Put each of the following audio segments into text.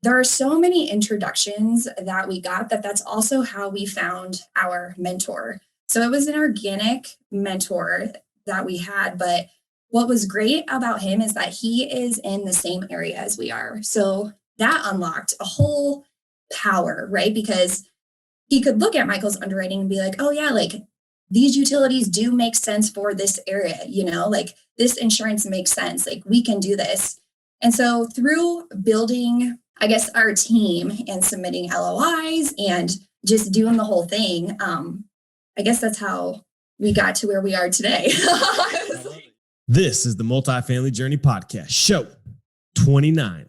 there are so many introductions that we got that's also how we found our mentor. So it was an organic mentor that we had, but what was great about him is that he is in the same area as we are. So that unlocked a whole power, right? Because he could look at Michael's underwriting and be like, oh yeah, like these utilities do make sense for this area, like this insurance makes sense, like we can do this. And so through building, I guess, our team and submitting LOIs and just doing the whole thing, I guess that's how we got to where we are today. This is the Multifamily Journey Podcast, show 29.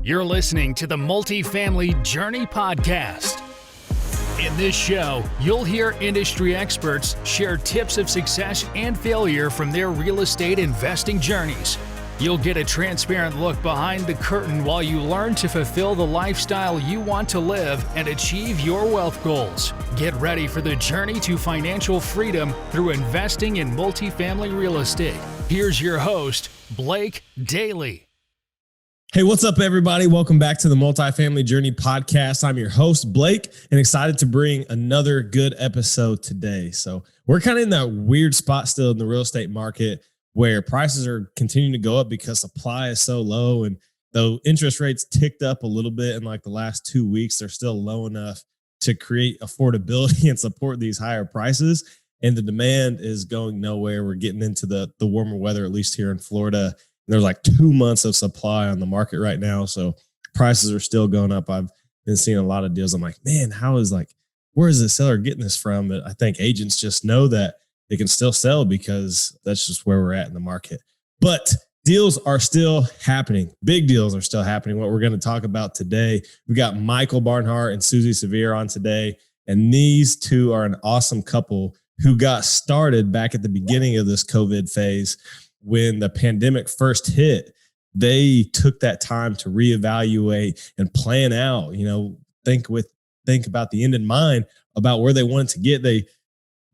You're listening to the Multifamily Journey Podcast. In this show, you'll hear industry experts share tips of success and failure from their real estate investing journeys. You'll get a transparent look behind the curtain while you learn to fulfill the lifestyle you want to live and achieve your wealth goals. Get ready for the journey to financial freedom through investing in multifamily real estate. Here's your host, Blake Dailey. Hey, what's up, everybody? Welcome back to the Multifamily Journey Podcast. I'm your host, Blake, and excited to bring another good episode today. So we're kind of in that weird spot still in the real estate market where prices are continuing to go up because supply is so low. And though interest rates ticked up a little bit in like the last 2 weeks, they're still low enough to create affordability and support these higher prices. And the demand is going nowhere. We're getting into the warmer weather, at least here in Florida. There's like 2 months of supply on the market right now. So prices are still going up. I've been seeing a lot of deals. I'm like, man, where is the seller getting this from? But I think agents just know that they can still sell because that's just where we're at in the market. But deals are still happening. Big deals are still happening. What we're going to talk about today, we got Michael Barnhart and Suzy Sevier on today. And these two are an awesome couple who got started back at the beginning of this COVID phase. When the pandemic first hit, they took that time to reevaluate and plan out, think about the end in mind about where they wanted to get.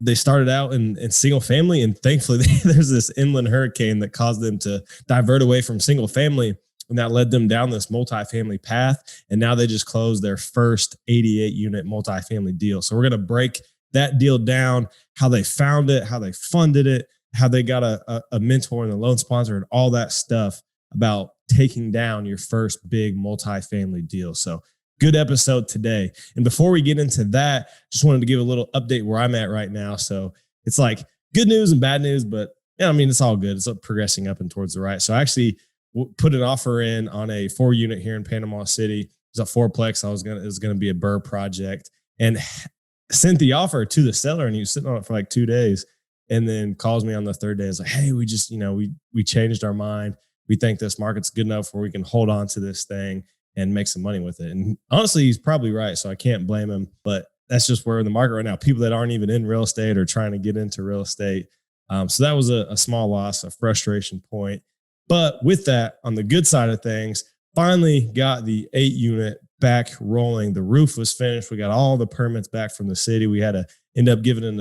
They started out in single family, and thankfully there's this inland hurricane that caused them to divert away from single family, and that led them down this multifamily path. And now they just closed their first 88 unit multifamily deal. So we're going to break that deal down, how they found it, how they funded it, how they got a mentor and a loan sponsor and all that stuff about taking down your first big multifamily deal. So good episode today. And before we get into that, just wanted to give a little update where I'm at right now. So it's like good news and bad news, but it's all good. It's progressing up and towards the right. So I actually put an offer in on a 4-unit here in Panama City. It's a 4-plex. It was going to be a BRRRR project, and sent the offer to the seller, and he was sitting on it for like 2 days. And then calls me on the third day. It's like, hey, we just, we changed our mind. We think this market's good enough where we can hold on to this thing and make some money with it. And honestly, he's probably right. So I can't blame him, but that's just where in the market right now, people that aren't even in real estate are trying to get into real estate. So that was a small loss, a frustration point. But with that, on the good side of things, finally got the 8-unit back rolling. The roof was finished. We got all the permits back from the city. We had to end up giving an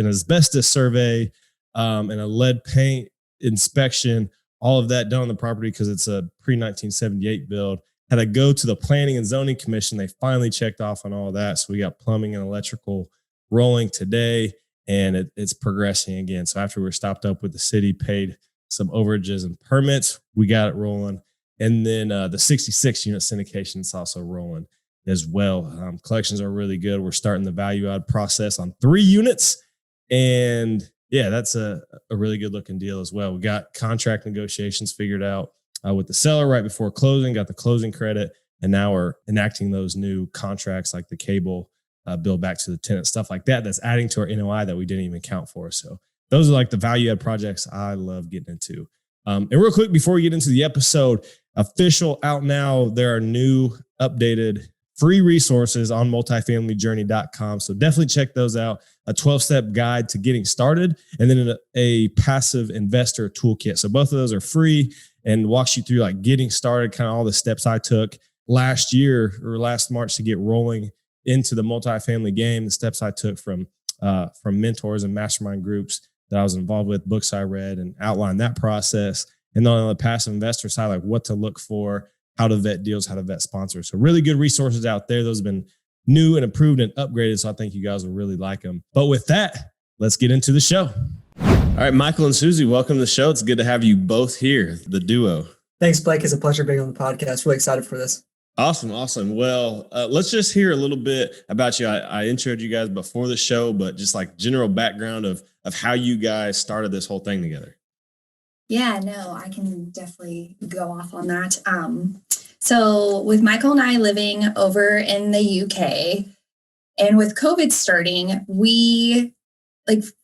asbestos survey, and a lead paint inspection, all of that done on the property because it's a pre-1978 build. Had to go to the Planning and Zoning Commission. They finally checked off on all of that. So we got plumbing and electrical rolling today, and it's progressing again. So after we were stopped up with the city, paid some overages and permits, we got it rolling. And then the 66 unit syndication is also rolling as well. Collections are really good. We're starting the value add process on 3 units. And yeah, that's a really good looking deal as well. We got contract negotiations figured out with the seller right before closing, got the closing credit. And now we're enacting those new contracts like the cable bill back to the tenant, stuff like that. That's adding to our NOI that we didn't even count for. So those are like the value add projects I love getting into. And real quick, before we get into the episode, official out now, there are new updated free resources on multifamilyjourney.com. So definitely check those out. A 12-step guide to getting started, and then a passive investor toolkit. So both of those are free and walks you through like getting started, kind of all the steps I took last year or last March to get rolling into the multifamily game, the steps I took from mentors and mastermind groups that I was involved with, books I read, and outlined that process. And then on the passive investor side, like what to look for, how to vet deals, how to vet sponsors. So really good resources out there. Those have been new and improved and upgraded. So I think you guys will really like them. But with that, let's get into the show. All right, Michael and Suzy, welcome to the show. It's good to have you both here, the duo. Thanks, Blake. It's a pleasure being on the podcast. Really excited for this. Awesome. Well, let's just hear a little bit about you. I introed you guys before the show, but just like general background of how you guys started this whole thing together. Yeah, no, I can definitely go off on that. So with Michael and I living over in the UK and with COVID starting,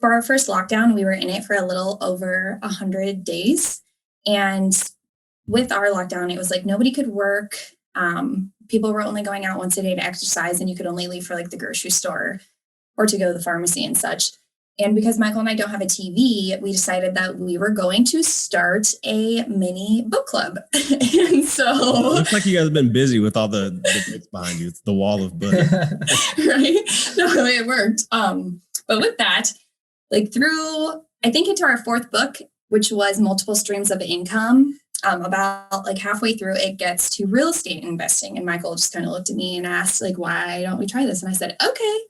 for our first lockdown, we were in it for a little over 100 days. And with our lockdown, it was like nobody could work. People were only going out once a day to exercise, and you could only leave for like the grocery store or to go to the pharmacy and such. And because Michael and I don't have a TV, we decided that we were going to start a mini book club. And so it looks like you guys have been busy with all the books behind you. It's the wall of books. Right? No, it worked. But with that, I think into our fourth book, which was Multiple Streams of Income, about like halfway through, it gets to real estate investing. And Michael just kind of looked at me and asked, like, why don't we try this? And I said, okay,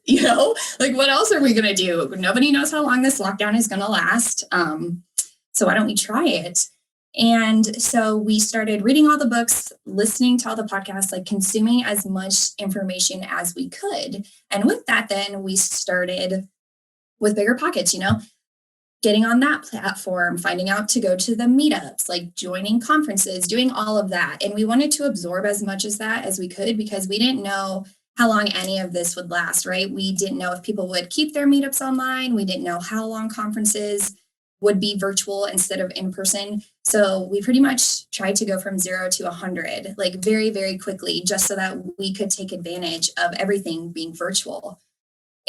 what else are we going to do? Nobody knows how long this lockdown is going to last. So why don't we try it? And so we started reading all the books, listening to all the podcasts, like consuming as much information as we could. And with that, then we started with Bigger Pockets, getting on that platform, finding out to go to the meetups, like joining conferences, doing all of that. And we wanted to absorb as much as that as we could because we didn't know how long any of this would last, right? We didn't know if people would keep their meetups online. We didn't know how long conferences would be virtual instead of in person. So we pretty much tried to go from 0 to 100, like very, very quickly, just so that we could take advantage of everything being virtual.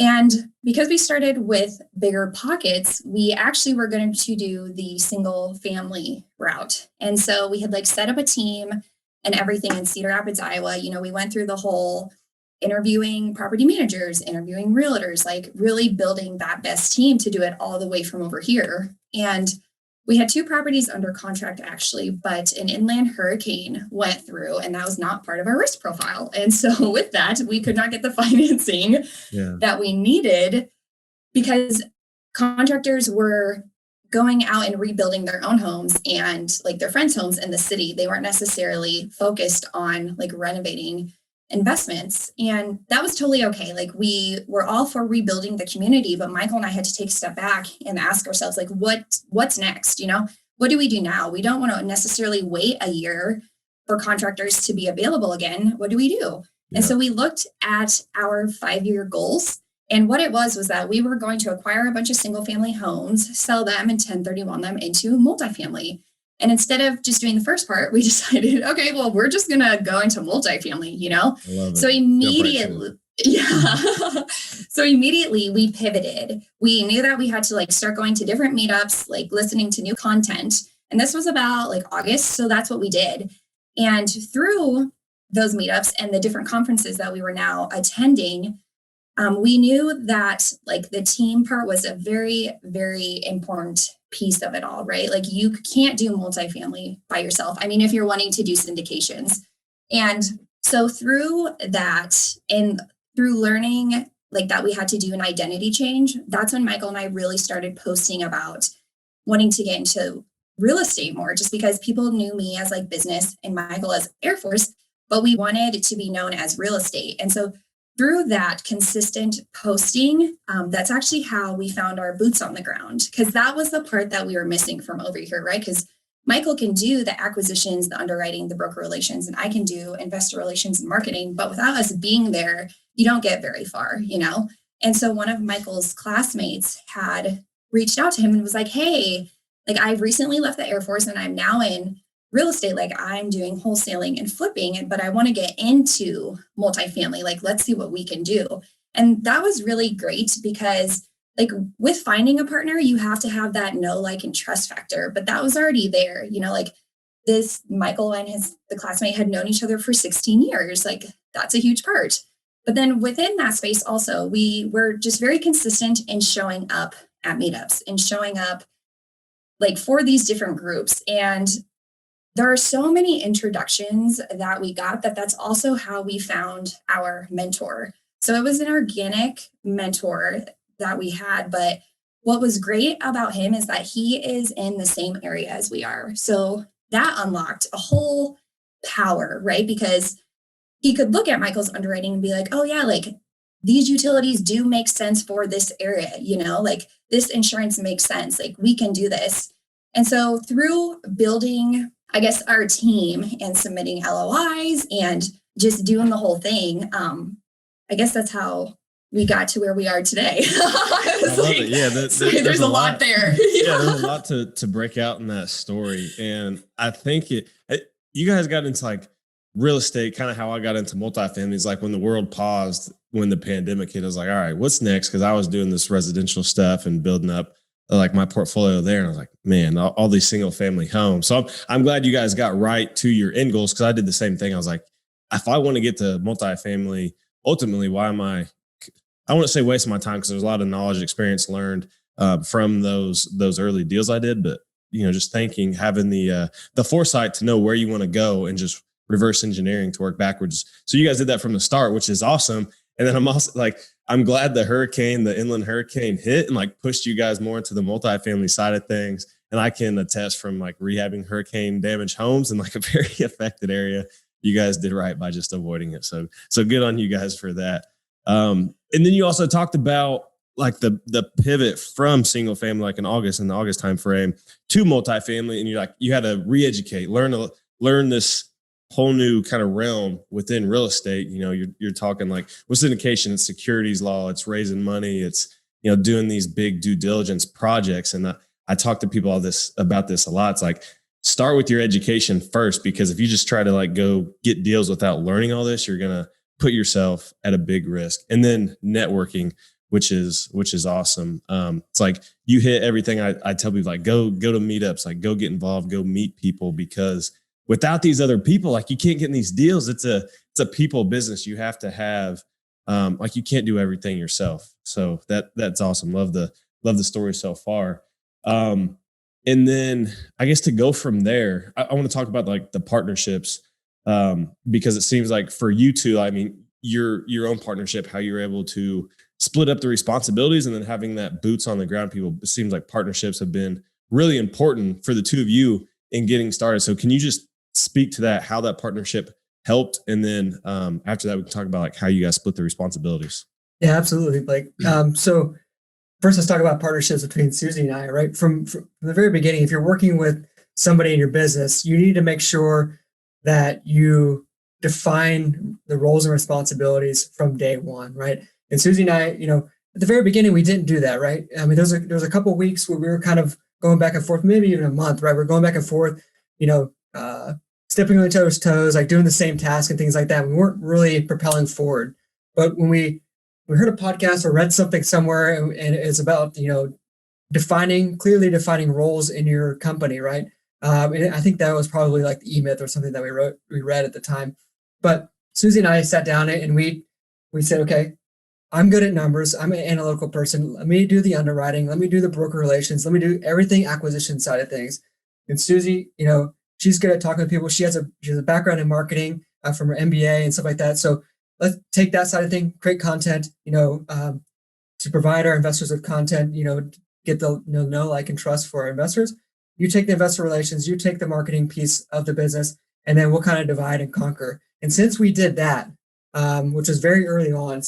And because we started with Bigger Pockets, we actually were going to do the single family route. And so we had set up a team and everything in Cedar Rapids, Iowa. We went through the whole interviewing property managers, interviewing realtors, really building that best team to do it all the way from over here. And we had 2 properties under contract, actually, but an inland hurricane went through, and that was not part of our risk profile. And so with that, we could not get the financing that we needed because contractors were going out and rebuilding their own homes and their friends' homes in the city. They weren't necessarily focused on renovating investments. And that was totally okay. We were all for rebuilding the community, but Michael and I had to take a step back and ask ourselves, what's next? What do we do now? We don't want to necessarily wait a year for contractors to be available again. What do we do? Yeah. And so we looked at our 5-year goals. And what it was that we were going to acquire a bunch of single family homes, sell them and 1031 them into multifamily. And instead of just doing the first part, we decided, okay, well, we're just going to go into multifamily, So immediately we pivoted. We knew that we had to start going to different meetups, listening to new content. And this was about August. So that's what we did. And through those meetups and the different conferences that we were now attending, we knew that the team part was a very, very important piece of it all, right? You can't do multifamily by yourself. I mean, if you're wanting to do syndications. And so through that and through learning that we had to do an identity change, that's when Michael and I really started posting about wanting to get into real estate more, just because people knew me as business and Michael as airforce, but we wanted it to be known as real estate. And so through that consistent posting, that's actually how we found our boots on the ground, because that was the part that we were missing from over here, right? Because Michael can do the acquisitions, the underwriting, the broker relations, and I can do investor relations and marketing. But without us being there, you don't get very far, And so one of Michael's classmates had reached out to him and was like, hey, I've recently left the Air Force and I'm now in real estate. I'm doing wholesaling and flipping, but I want to get into multifamily. Let's see what we can do. And that was really great because with finding a partner, you have to have that know, and trust factor, but that was already there, this Michael and the classmate had known each other for 16 years. That's a huge part. But then within that space also, we were just very consistent in showing up at meetups and showing up like for these different groups. And there are so many introductions that we got that's also how we found our mentor. So it was an organic mentor that we had, but what was great about him is that he is in the same area as we are. So that unlocked a whole power, right? Because he could look at Michael's underwriting and be like, oh yeah, like these utilities do make sense for this area, like this insurance makes sense, like we can do this. And so through building, I guess, our team and submitting LOIs and just doing the whole thing, I guess that's how we got to where we are today. I love it. Yeah, there's a lot there. Yeah, there's a lot to break out in that story. And I think you guys got into like real estate, kind of how I got into multifamily is like when the world paused, when the pandemic hit, I was like, all right, what's next? Because I was doing this residential stuff and building up like my portfolio there. And I was like, man, all these single family homes. So I'm glad you guys got right to your end goals, because I did the same thing. I was like, if I want to get to multifamily, ultimately, why am I wouldn't say wasting my time, because there's a lot of knowledge, experience learned from those early deals I did. But, just thinking, having the foresight to know where you want to go and just reverse engineering to work backwards. So you guys did that from the start, which is awesome. And then I'm also like, I'm glad the inland hurricane hit and like pushed you guys more into the multifamily side of things. And I can attest from like rehabbing hurricane damaged homes in like a very affected area. You guys did right by just avoiding it. So good on you guys for that. And then you also talked about like the pivot from single family, like in the August timeframe, to multifamily. And you had to re-educate, learn this whole new kind of realm within real estate. You're talking like with syndication, it's securities law, it's raising money, it's, doing these big due diligence projects. And I talk to people about this a lot. It's like, start with your education first, because if you just try to like go get deals without learning all this, you're going to put yourself at a big risk. And then networking, which is awesome. It's like you hit everything. I tell people, like, go to meetups, like go get involved, go meet people, because without these other people, like you can't get in these deals. It's a people business. You have to have, like you can't do everything yourself. So that's awesome. Love the story so far. And then I guess to go from there, I want to talk about like the partnerships, because it seems like for you two, I mean, your own partnership, how you're able to split up the responsibilities and then having that boots on the ground people. It seems like partnerships have been really important for the two of you in getting started. So can you just speak to that, how that partnership helped? And then after that, we can talk about like how you guys split the responsibilities. Yeah, absolutely, Blake. So first, let's talk about partnerships between Suzy and I, right? From the very beginning, if you're working with somebody in your business, you need to make sure that you define the roles and responsibilities from day one, right? And Suzy and I, at the very beginning, we didn't do that, right? I mean, there was a couple of weeks where we were kind of going back and forth, maybe even a month, right? We're going back and forth, stepping on each other's toes, like doing the same task and things like that. We weren't really propelling forward. But when we heard a podcast or read something somewhere, and it's about, clearly defining roles in your company, right? And I think that was probably like the E-Myth or something that we read at the time. But Suzy and I sat down and we said, okay, I'm good at numbers. I'm an analytical person. Let me do the underwriting. Let me do the broker relations. Let me do everything acquisition side of things. And Suzy, she's good at talking to people. She has a background in marketing from her MBA and stuff like that. So let's take that side of thing, create content, to provide our investors with content, get the know, like, and trust for our investors. You take the investor relations, you take the marketing piece of the business, and then we'll kind of divide and conquer. And since we did that, which was very early on,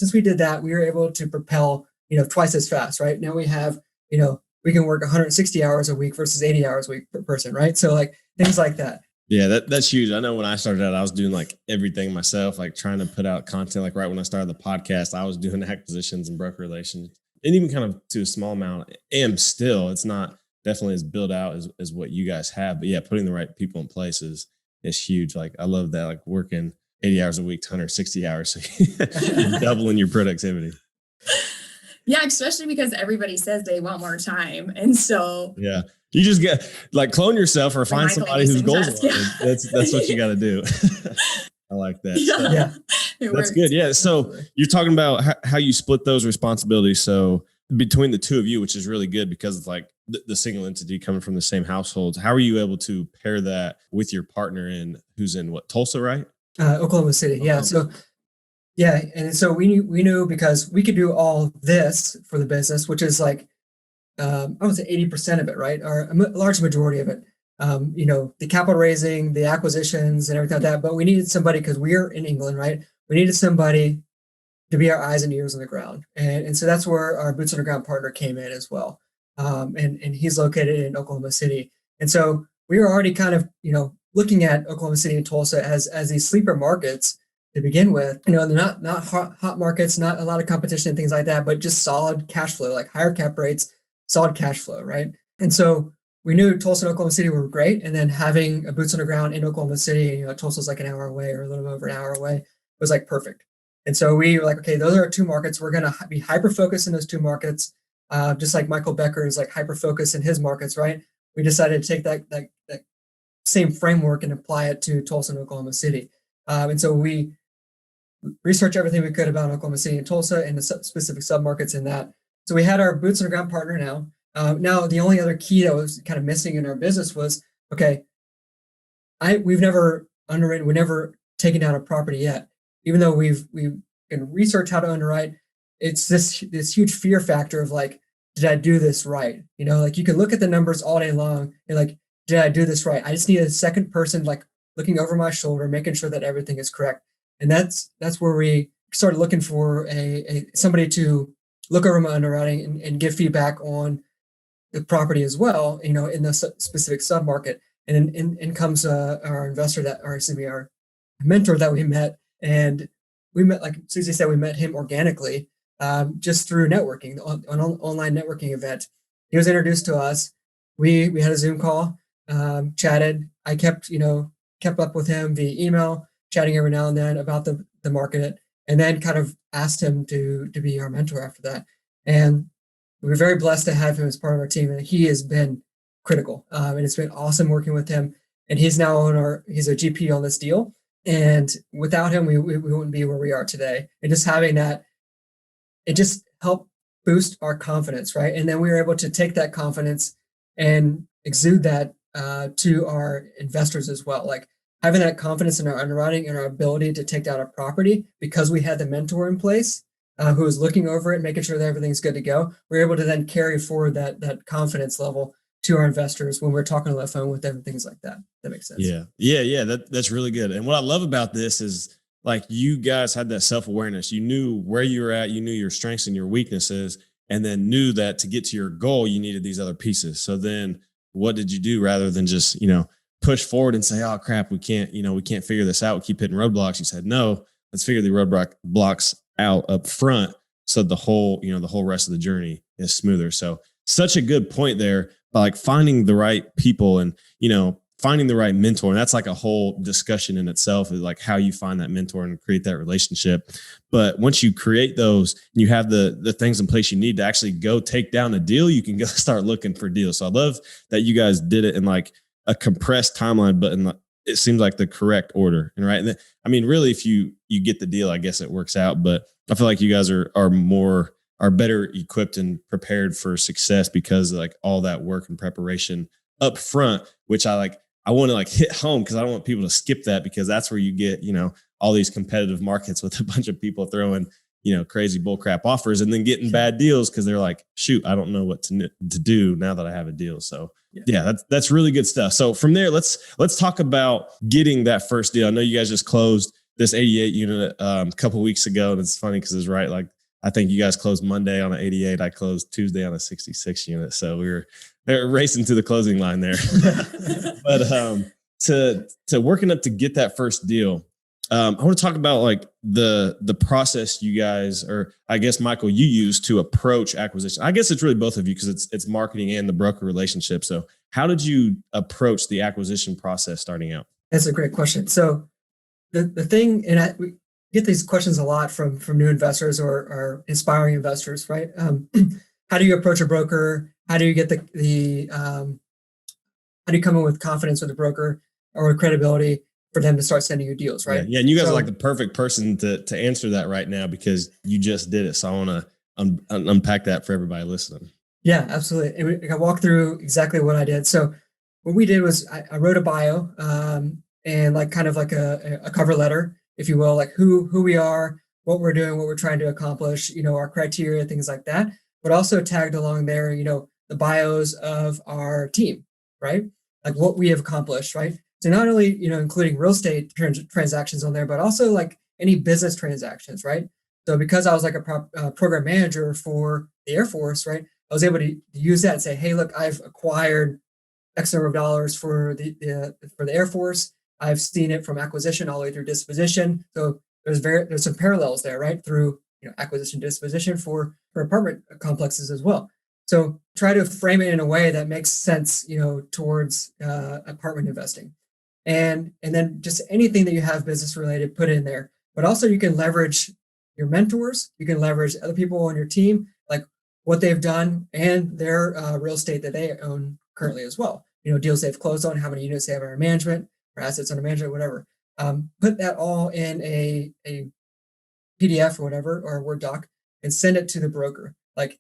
we were able to propel, twice as fast, right? Now we have, we can work 160 hours a week versus 80 hours a week per person, right? So like things like that. Yeah, that's huge. I know when I started out, I was doing like everything myself, like trying to put out content. Like right when I started the podcast, I was doing acquisitions and broker relations, and even kind of to a small amount. And still, it's not definitely as built out as what you guys have. But yeah, putting the right people in place is huge. Like I love that, like working 80 hours a week to 160 hours, so you're doubling your productivity. Yeah, especially because everybody says they want more time. And so yeah, you just get like clone yourself or find somebody whose goals aligned. That's what you got to do. I like that. Yeah, so, that's good. Yeah. So you're talking about how you split those responsibilities. So between the two of you, which is really good because it's like the single entity coming from the same households. How are you able to pair that with your partner who's in what, Tulsa, right? Oklahoma City. Yeah. So and so we knew because we could do all this for the business, which is like I would say 80% of it, right? Or a large majority of it. The capital raising, the acquisitions, and everything like that. But we needed somebody because we're in England, right? We needed somebody to be our eyes and ears on the ground, and so that's where our boots on the ground partner came in as well. And he's located in Oklahoma City, and so we were already kind of looking at Oklahoma City and Tulsa as these sleeper markets to begin with. They're not hot markets, not a lot of competition and things like that, but just solid cash flow, like higher cap rates, solid cash flow, right? And so we knew Tulsa and Oklahoma City were great, and then having a boots on the ground in Oklahoma City, Tulsa's like an hour away or a little over an hour away, was like perfect. And so we were like, okay, those are our two markets. We're going to be hyper focused in those two markets, just like Michael Becker is like hyper focused in his markets, right? We decided to take that same framework and apply it to Tulsa and Oklahoma City. And so we researched everything we could about Oklahoma City and Tulsa and the specific submarkets in that. So we had our boots on the ground partner now. Now, the only other key that was kind of missing in our business was, okay, we've never underwritten, we've never taken down a property yet. Even though we've can research how to underwrite, it's this huge fear factor of like, did I do this right? Like you can look at the numbers all day long and like, did I do this right? I just need a second person like looking over my shoulder, making sure that everything is correct. And that's where we started looking for somebody to look over my underwriting and give feedback on the property as well, in the specific submarket. And in comes our investor our mentor that we met. And we met, like Suzy said, we met him organically, just through networking, on an online networking event. He was introduced to us. We had a Zoom call, chatted. I kept up with him via email, chatting every now and then about the market, and then kind of asked him to be our mentor after that. And we were very blessed to have him as part of our team, and he has been critical. And it's been awesome working with him. And he's now he's a GP on this deal. And without him, we wouldn't be where we are today. And just having that, it just helped boost our confidence, right? And then we were able to take that confidence and exude that to our investors as well. Like having that confidence in our underwriting and our ability to take down a property because we had the mentor in place who was looking over it, making sure that everything's good to go. We're able to then carry forward that confidence level to our investors when we're talking on the phone with them and things like that. That makes sense. Yeah. That's really good. And what I love about this is like you guys had that self-awareness. You knew where you were at, you knew your strengths and your weaknesses, and then knew that to get to your goal, you needed these other pieces. So then what did you do rather than just, push forward and say, oh crap, we can't figure this out. We keep hitting roadblocks. You said, no, let's figure the roadblocks out up front. So the whole rest of the journey is smoother. So such a good point there. Like finding the right people and, finding the right mentor. And that's like a whole discussion in itself, is like how you find that mentor and create that relationship. But once you create those and you have the things in place you need to actually go take down a deal, you can go start looking for deals. So I love that you guys did it in like a compressed timeline, but it seems like the correct order. And right. I mean, really, if you get the deal, I guess it works out, but I feel like you guys are better equipped and prepared for success because of like all that work and preparation up front, which I want to like hit home because I don't want people to skip that, because that's where you get, all these competitive markets with a bunch of people throwing, crazy bullcrap offers and then getting bad deals because they're like, shoot, I don't know what to do now that I have a deal. So yeah, that's really good stuff. So from there, let's talk about getting that first deal. I know you guys just closed this 88 unit a couple of weeks ago, and it's funny because it's right. Like I think you guys closed Monday on an 88. I closed Tuesday on a 66 unit. So we were racing to the closing line there. But to working up to get that first deal, I want to talk about like the process you guys, or I guess Michael, you use to approach acquisition. I guess it's really both of you because it's marketing and the broker relationship. So how did you approach the acquisition process starting out? That's a great question. So the thing, and we get these questions a lot from new investors or inspiring investors, right? How do you approach a broker? How do you get how do you come in with confidence with a broker or credibility for them to start sending you deals, right? Yeah. And you guys are like the perfect person to answer that right now because you just did it. So I want to unpack that for everybody listening. Yeah, absolutely. And I walked through exactly what I did. So what we did was I wrote a bio, and like kind of like a cover letter, if you will, like who we are, what we're doing, what we're trying to accomplish, our criteria, things like that. But also tagged along there, the bios of our team, right? Like what we have accomplished, right? So not only, including real estate transactions on there, but also like any business transactions, right? So because I was like a program manager for the Air Force, right? I was able to use that and say, hey, look, I've acquired X number of dollars for the Air Force. I've seen it from acquisition all the way through disposition. So there's some parallels there, right? Through acquisition disposition for apartment complexes as well. So try to frame it in a way that makes sense, towards apartment investing, and then just anything that you have business related, put in there. But also you can leverage your mentors. You can leverage other people on your team, like what they've done and their real estate that they own currently as well. Deals they've closed on, how many units they have under management or assets under management, whatever. Put that all in a PDF or whatever, or a Word doc, and send it to the broker. Like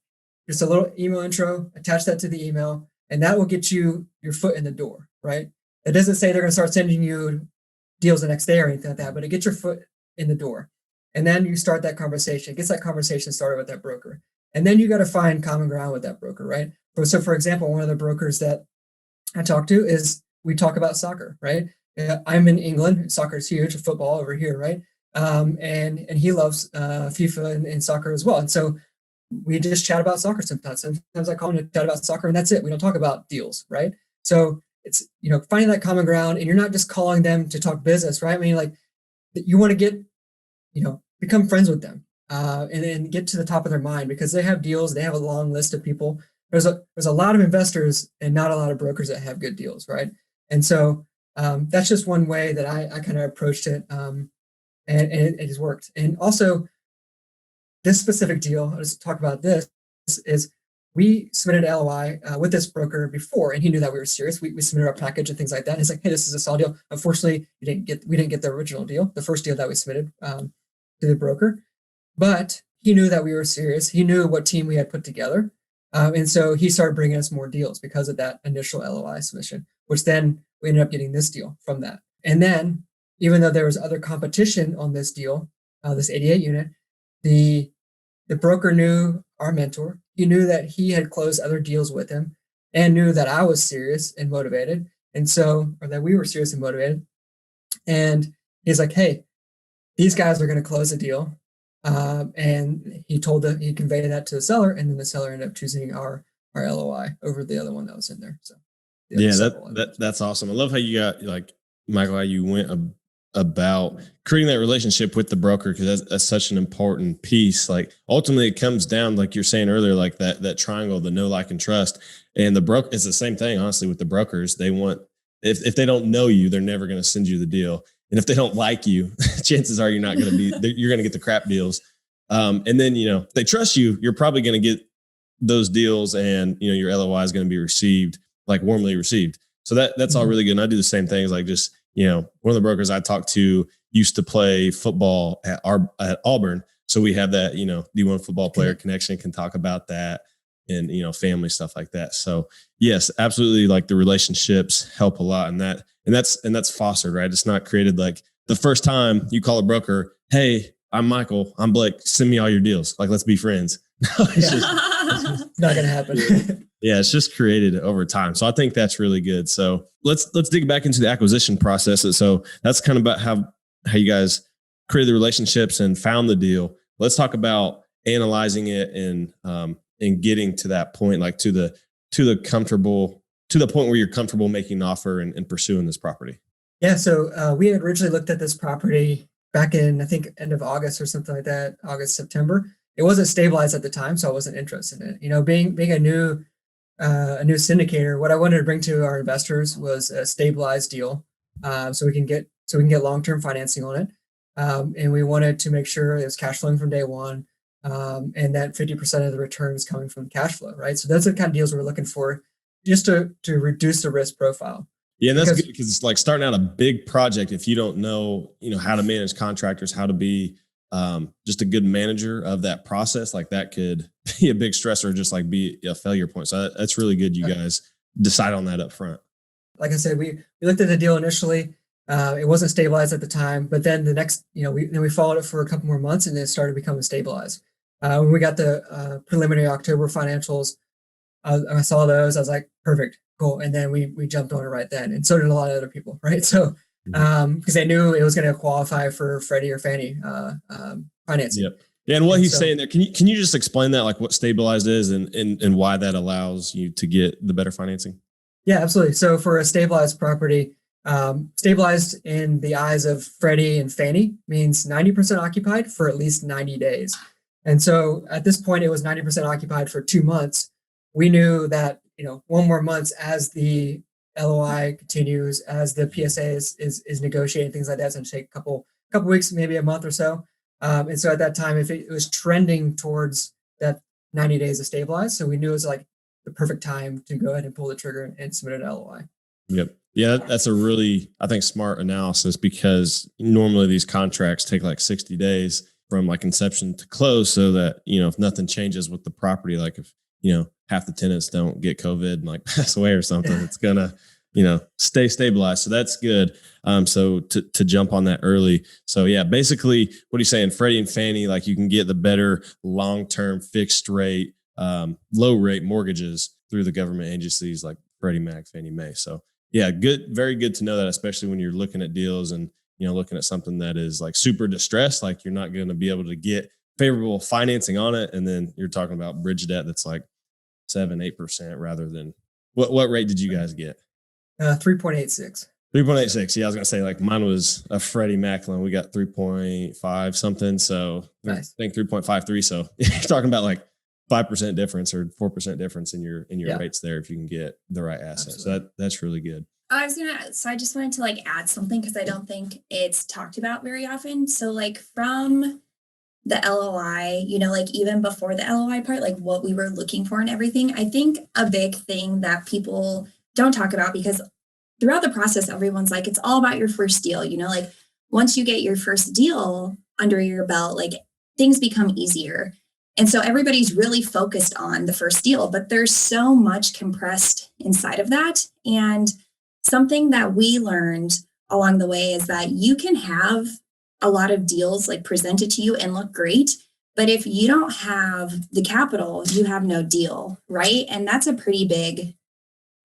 just a little email intro, attach that to the email, and that will get you your foot in the door, right? It doesn't say they're going to start sending you deals the next day or anything like that, but it gets your foot in the door. And then you start that conversation. It gets that conversation started with that broker. And then you got to find common ground with that broker, right? So for example, one of the brokers that I talk to is we talk about soccer, right? I'm in England. Soccer is huge, football over here, right? And he loves FIFA and soccer as well. And so we just chat about soccer sometimes. Sometimes I call him to chat about soccer, and that's it. We don't talk about deals, right? So it's finding that common ground, and you're not just calling them to talk business, right? I mean, like you want to get become friends with them, and then get to the top of their mind, because they have deals. They have a long list of people. There's a lot of investors and not a lot of brokers that have good deals, right? And so that's just one way that I kind of approached it, and it has worked. And also, this specific deal, I'll just talk about this, is we submitted an LOI with this broker before, and he knew that we were serious. We submitted our package and things like that. And he's like, hey, this is a solid deal. Unfortunately, we didn't get the original deal, the first deal that we submitted to the broker. But he knew that we were serious. He knew what team we had put together. And so he started bringing us more deals because of that initial LOI submission, which then we ended up getting this deal from that. And then, even though there was other competition on this deal, this 88 unit, the broker knew our mentor. He knew that he had closed other deals with him, and knew that I was serious and motivated. And so, or that we were serious and motivated. And he's like, hey, these guys are going to close a deal. And he conveyed that to the seller, and then the seller ended up choosing our LOI over the other one that was in there. So yeah, that's awesome. I love how you got, like, Michael, how you went about creating that relationship with the broker, because that's such an important piece. Like, ultimately it comes down, like you're saying earlier, like that triangle, the know, like, and trust. And the broker, it's the same thing, honestly, with the brokers. They want, if they don't know you, they're never going to send you the deal. And if they don't like you, chances are you're going to get the crap deals. And then, if they trust you, you're probably going to get those deals, and, your LOI is going to be received, like, warmly received. So that's all really good. And I do the same things. Like, just, one of the brokers I talked to used to play football at Auburn. So we have that, D1 football player connection, can talk about that, and, family stuff like that. So yes, absolutely. Like, the relationships help a lot in that. And that's fostered, right? It's not created like the first time you call a broker, hey, I'm Michael, I'm Blake, send me all your deals. Like, let's be friends. No, it's just not going to happen. Yeah, it's just created over time. So I think that's really good. So let's dig back into the acquisition process. So that's kind of about how you guys created the relationships and found the deal. Let's talk about analyzing it and getting to that point, like to the point where you're comfortable making an offer and pursuing this property. Yeah. So we had originally looked at this property back in, I think, end of August or something like that, August, September. It wasn't stabilized at the time, so I wasn't interested in it. Being a new syndicator, what I wanted to bring to our investors was a stabilized deal, so we can get long-term financing on it, and we wanted to make sure it was cash flowing from day one, and that 50% of the return is coming from cash flow, right? So those are the kind of deals we're looking for, just to reduce the risk profile. Yeah, and that's good, because it's like starting out a big project. If you don't know, how to manage contractors, how to be just a good manager of that process, like that could be a big stressor, just like be a failure point. So that's really good. You guys decide on that up front. Like I said, we looked at the deal initially. It wasn't stabilized at the time, but then the next, we followed it for a couple more months and it started becoming stabilized. When we got the preliminary October financials, I saw those. I was like, perfect, cool. And then we jumped on it right then. And so did a lot of other people, right? So, because they knew it was going to qualify for Freddie or Fannie financing. Yep. Yeah. And what he's saying there, can you just explain that, like what stabilized is and why that allows you to get the better financing? Yeah, absolutely. So for a stabilized property, stabilized in the eyes of Freddie and Fannie means 90% occupied for at least 90 days. And so at this point, it was 90% occupied for 2 months. We knew that, one more month as the LOI continues, as the PSA is negotiating, things like that, it's going to take a couple weeks, maybe a month or so. And so at that time, if it was trending towards that 90 days of stabilized, so we knew it was like the perfect time to go ahead and pull the trigger and submit an LOI. Yep. Yeah, that's a really, I think, smart analysis, because normally these contracts take like 60 days from like inception to close, so that, if nothing changes with the property, like if, half the tenants don't get COVID and like pass away or something, it's gonna, stay stabilized. So that's good. So to jump on that early. So yeah, basically what he's saying, Freddie and Fannie, like you can get the better long-term fixed rate, low rate mortgages through the government agencies like Freddie Mac, Fannie Mae. So yeah, good, very good to know that, especially when you're looking at deals and, looking at something that is like super distressed, like you're not going to be able to get favorable financing on it. And then you're talking about bridge debt that's like 7-8% rather than what rate did you guys get? 3.86. 3.86. Yeah, I was going to say, like, mine was a Freddie Mac loan. We got 3.5 something. So nice. I think 3.53. So you're talking about like 5% difference or 4% difference in your rates there if you can get the right asset. Absolutely. So that's really good. I just wanted to like add something, because I don't think it's talked about very often. So like from the LOI, like even before the LOI part, like what we were looking for and everything, I think a big thing that people don't talk about, because throughout the process, everyone's like, it's all about your first deal, like once you get your first deal under your belt, like things become easier. And so everybody's really focused on the first deal, but there's so much compressed inside of that. And something that we learned along the way is that you can have a lot of deals like presented to you and look great, but if you don't have the capital, you have no deal, right? And that's a pretty big,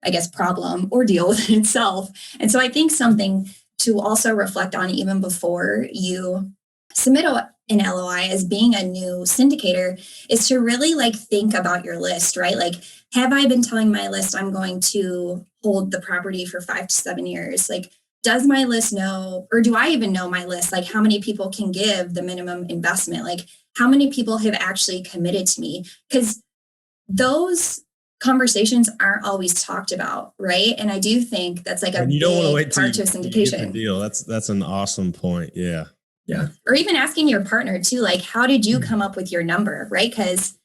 I guess, problem or deal within itself. And so I think something to also reflect on even before you submit an LOI as being a new syndicator is to really like think about your list, right? Like, have I been telling my list I'm going to hold the property for 5 to 7 years? Like, does my list know, or do I even know my list? Like, how many people can give the minimum investment? Like, how many people have actually committed to me? Because those conversations aren't always talked about, right? And I do think that's like a big part to syndication. Deal. That's an awesome point. Yeah. Yeah. Or even asking your partner too, like, how did you come up with your number, right? Because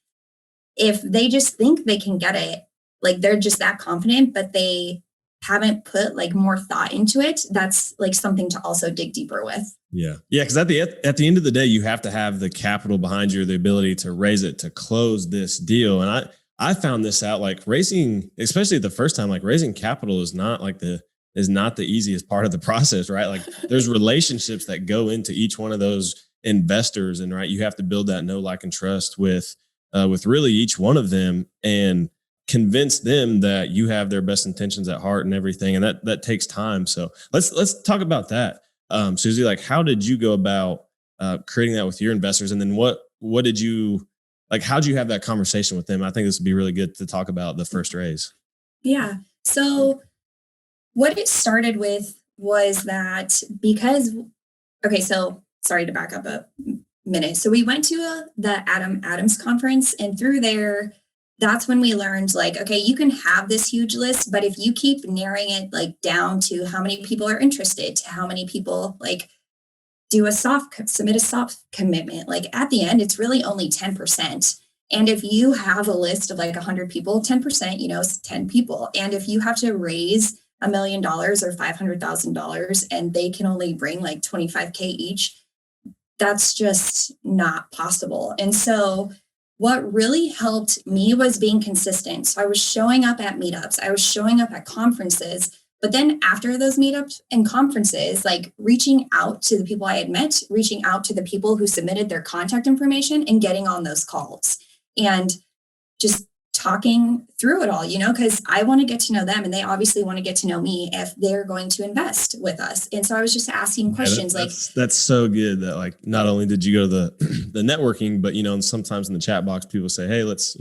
if they just think they can get it, like they're just that confident, but they haven't put like more thought into it, that's like something to also dig deeper with. Yeah. Yeah. Because at the end of the day, you have to have the capital behind you, the ability to raise it to close this deal. And I found this out, like raising, especially the first time, like raising capital is not the easiest part of the process, right? Like there's relationships that go into each one of those investors, and right, you have to build that know, like, and trust with really each one of them and convince them that you have their best intentions at heart and everything. And that takes time. So let's talk about that. Suzy, like, how did you go about creating that with your investors? And then what did you, like, how'd you have that conversation with them? I think this would be really good to talk about the first raise. Yeah. So what it started with was that so sorry to back up a minute. So we went to the Adams conference, and through there, that's when we learned, like, okay, you can have this huge list, but if you keep narrowing it like down to how many people are interested, to how many people like submit a soft commitment, like at the end, it's really only 10%. And if you have a list of like 100 people, 10%, is 10 people. And if you have to raise $1 million or $500,000 and they can only bring like 25K each, that's just not possible. And so what really helped me was being consistent. So I was showing up at meetups, I was showing up at conferences, but then after those meetups and conferences, like reaching out to the people I had met, reaching out to the people who submitted their contact information and getting on those calls and just talking through it all, because I want to get to know them and they obviously want to get to know me if they're going to invest with us. And so I was just asking questions that's so good that like not only did you go to the networking, but and sometimes in the chat box people say, hey, let's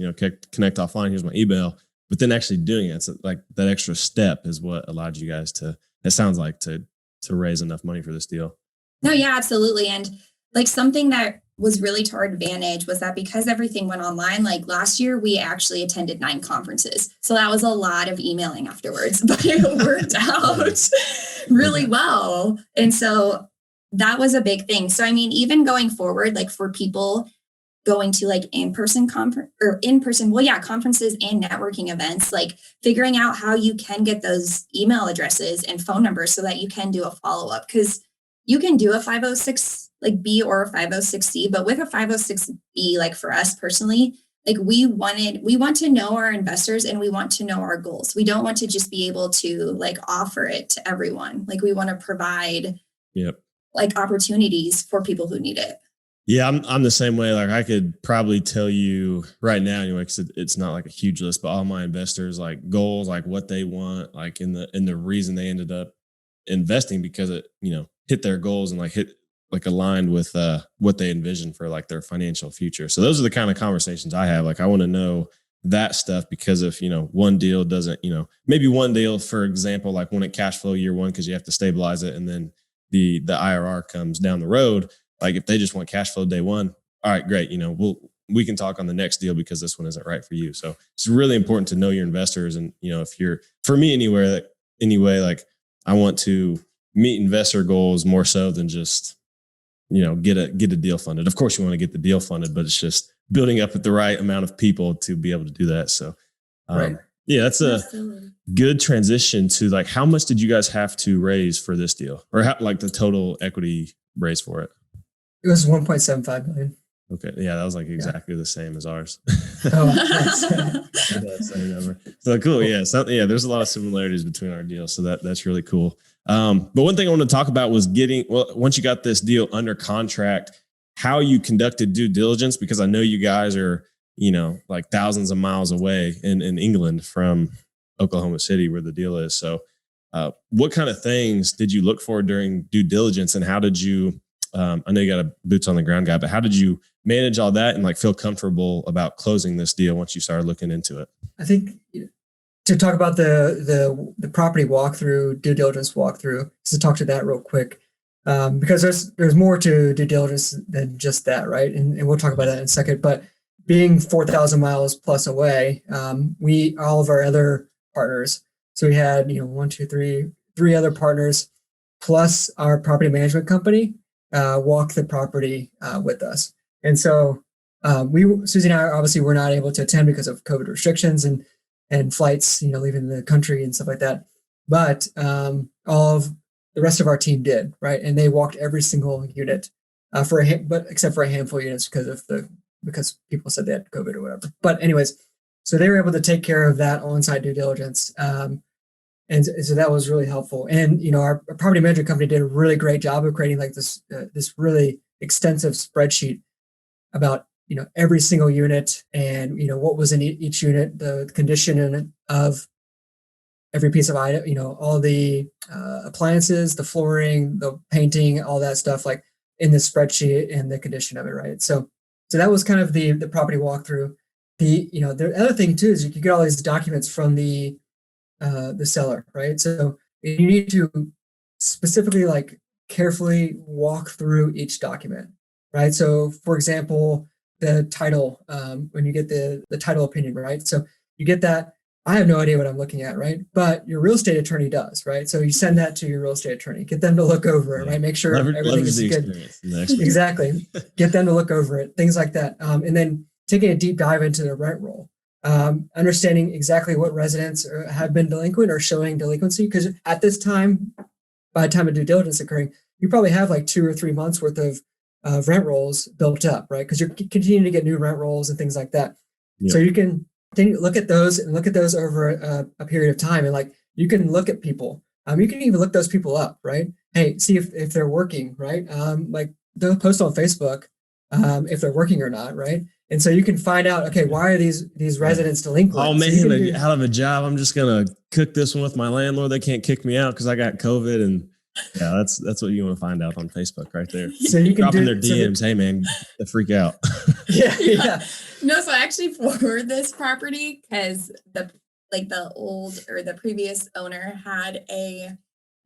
connect offline. Here's my email. But then actually doing it, it's like that extra step is what allowed you guys to, it sounds like, to raise enough money for this deal. No, yeah, absolutely. And like something that was really to our advantage was that because everything went online, like last year, we actually attended 9 conferences. So that was a lot of emailing afterwards, but it worked out really well. And so that was a big thing. So, I mean, even going forward, like for people going to like conferences and networking events, like figuring out how you can get those email addresses and phone numbers so that you can do a follow-up, because you can do a 506 like B or a 506C, but with a 506B, like for us personally, like we want to know our investors and we want to know our goals. We don't want to just be able to like offer it to everyone. Like we want to provide like opportunities for people who need it. Yeah, I'm the same way. Like I could probably tell you right now, anyway, because it's not like a huge list, but all my investors like goals, like what they want, like in the reason they ended up investing, because it hit their goals and like aligned with what they envision for like their financial future. So those are the kind of conversations I have. Like I want to know that stuff because if one deal doesn't, maybe one deal, for example, like when it cash flow year one because you have to stabilize it, and then the IRR comes down the road. Like if they just want cash flow day one, all right, great. We can talk on the next deal because this one isn't right for you. So it's really important to know your investors. And, if you're, for me anyway, like I want to meet investor goals more so than just, get a deal funded. Of course you want to get the deal funded, but it's just building up with the right amount of people to be able to do that. So, right. Yeah, that's a good transition to like, how much did you guys have to raise for this deal, or like the total equity raise for it? It was 1.75 million. Okay. Yeah. That was like exactly the same as ours. Oh, nice. Same number. So cool. Yeah. So, there's a lot of similarities between our deals. So that's really cool. But one thing I want to talk about was once you got this deal under contract, how you conducted due diligence, because I know you guys are, like thousands of miles away in England from Oklahoma City where the deal is. So what kind of things did you look for during due diligence, and how did you, I know you got a boots on the ground guy, but how did you manage all that and like feel comfortable about closing this deal once you started looking into it? I think to talk about the property walkthrough, due diligence walkthrough, just to talk to that real quick, because there's more to due diligence than just that, right? And we'll talk about that in a second. But being 4,000 miles plus away, all of our other partners, so we had three other partners plus our property management company walk the property with us. And so Suzy and I obviously were not able to attend because of COVID restrictions and flights, leaving the country and stuff like that. But all of the rest of our team did, right? And they walked every single unit but except for a handful of units because people said they had COVID or whatever. But anyways, so they were able to take care of that on-site due diligence. And so that was really helpful. And, our property management company did a really great job of creating like this really extensive spreadsheet about, every single unit and, what was in each unit, the condition of every piece of item, all the appliances, the flooring, the painting, all that stuff, like in the spreadsheet and the condition of it. Right. So that was kind of the property walkthrough. The other thing too, is you can get all these documents from the seller, right? So you need to specifically like carefully walk through each document, right? So for example, the title, when you get the title opinion, right? So you get that. I have no idea what I'm looking at, right? But your real estate attorney does, right? So you send that to your real estate attorney, get them to look over it, right? Make sure everything is good. Exactly. Get them to look over it, things like that. And then taking a deep dive into the rent roll. Understanding exactly what residents have been delinquent or showing delinquency, because at this time, by the time of due diligence occurring, you probably have like 2 or 3 months worth of rent rolls built up, right? Because you're continuing to get new rent rolls and things like that. Yep. So you can look at those over a period of time, and like you can look at people. You can even look those people up, right? Hey, see if they're working, right? Like they'll post on Facebook if they're working or not, right? And so you can find out, okay, why are these residents delinquent? Oh So man, out of a job, I'm just gonna cook this one with my landlord. They can't kick me out because I got COVID, and yeah, that's what you want to find out on Facebook right there. So you can dropping their DMs. Hey man, they freak out. yeah. No, so actually for this property, because the previous owner had a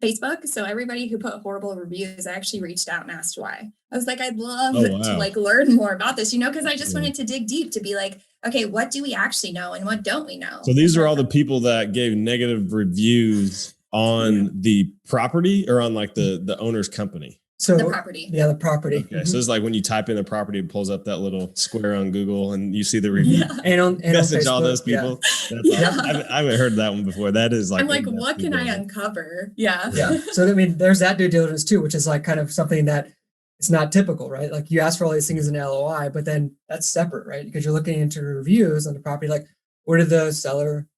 Facebook. So everybody who put horrible reviews, I actually reached out and asked why. I was like, I'd love to like learn more about this, because I just wanted to dig deep to be like, okay, what do we actually know and what don't we know? So these are all the people that gave negative reviews on the property or on like the owner's company. So the property. Yeah, the property. Okay. Mm-hmm. So it's like when you type in the property, it pulls up that little square on Google and you see the review. Yeah. And message on all those people. Yeah. Awesome. I haven't heard that one before. That is like, I'm like, what can I uncover? Yeah. Yeah. So, I mean, there's that due diligence too, which is like kind of something that it's not typical, right? Like you ask for all these things in LOI, but then that's separate, right? Because you're looking into reviews on the property, like what did the seller,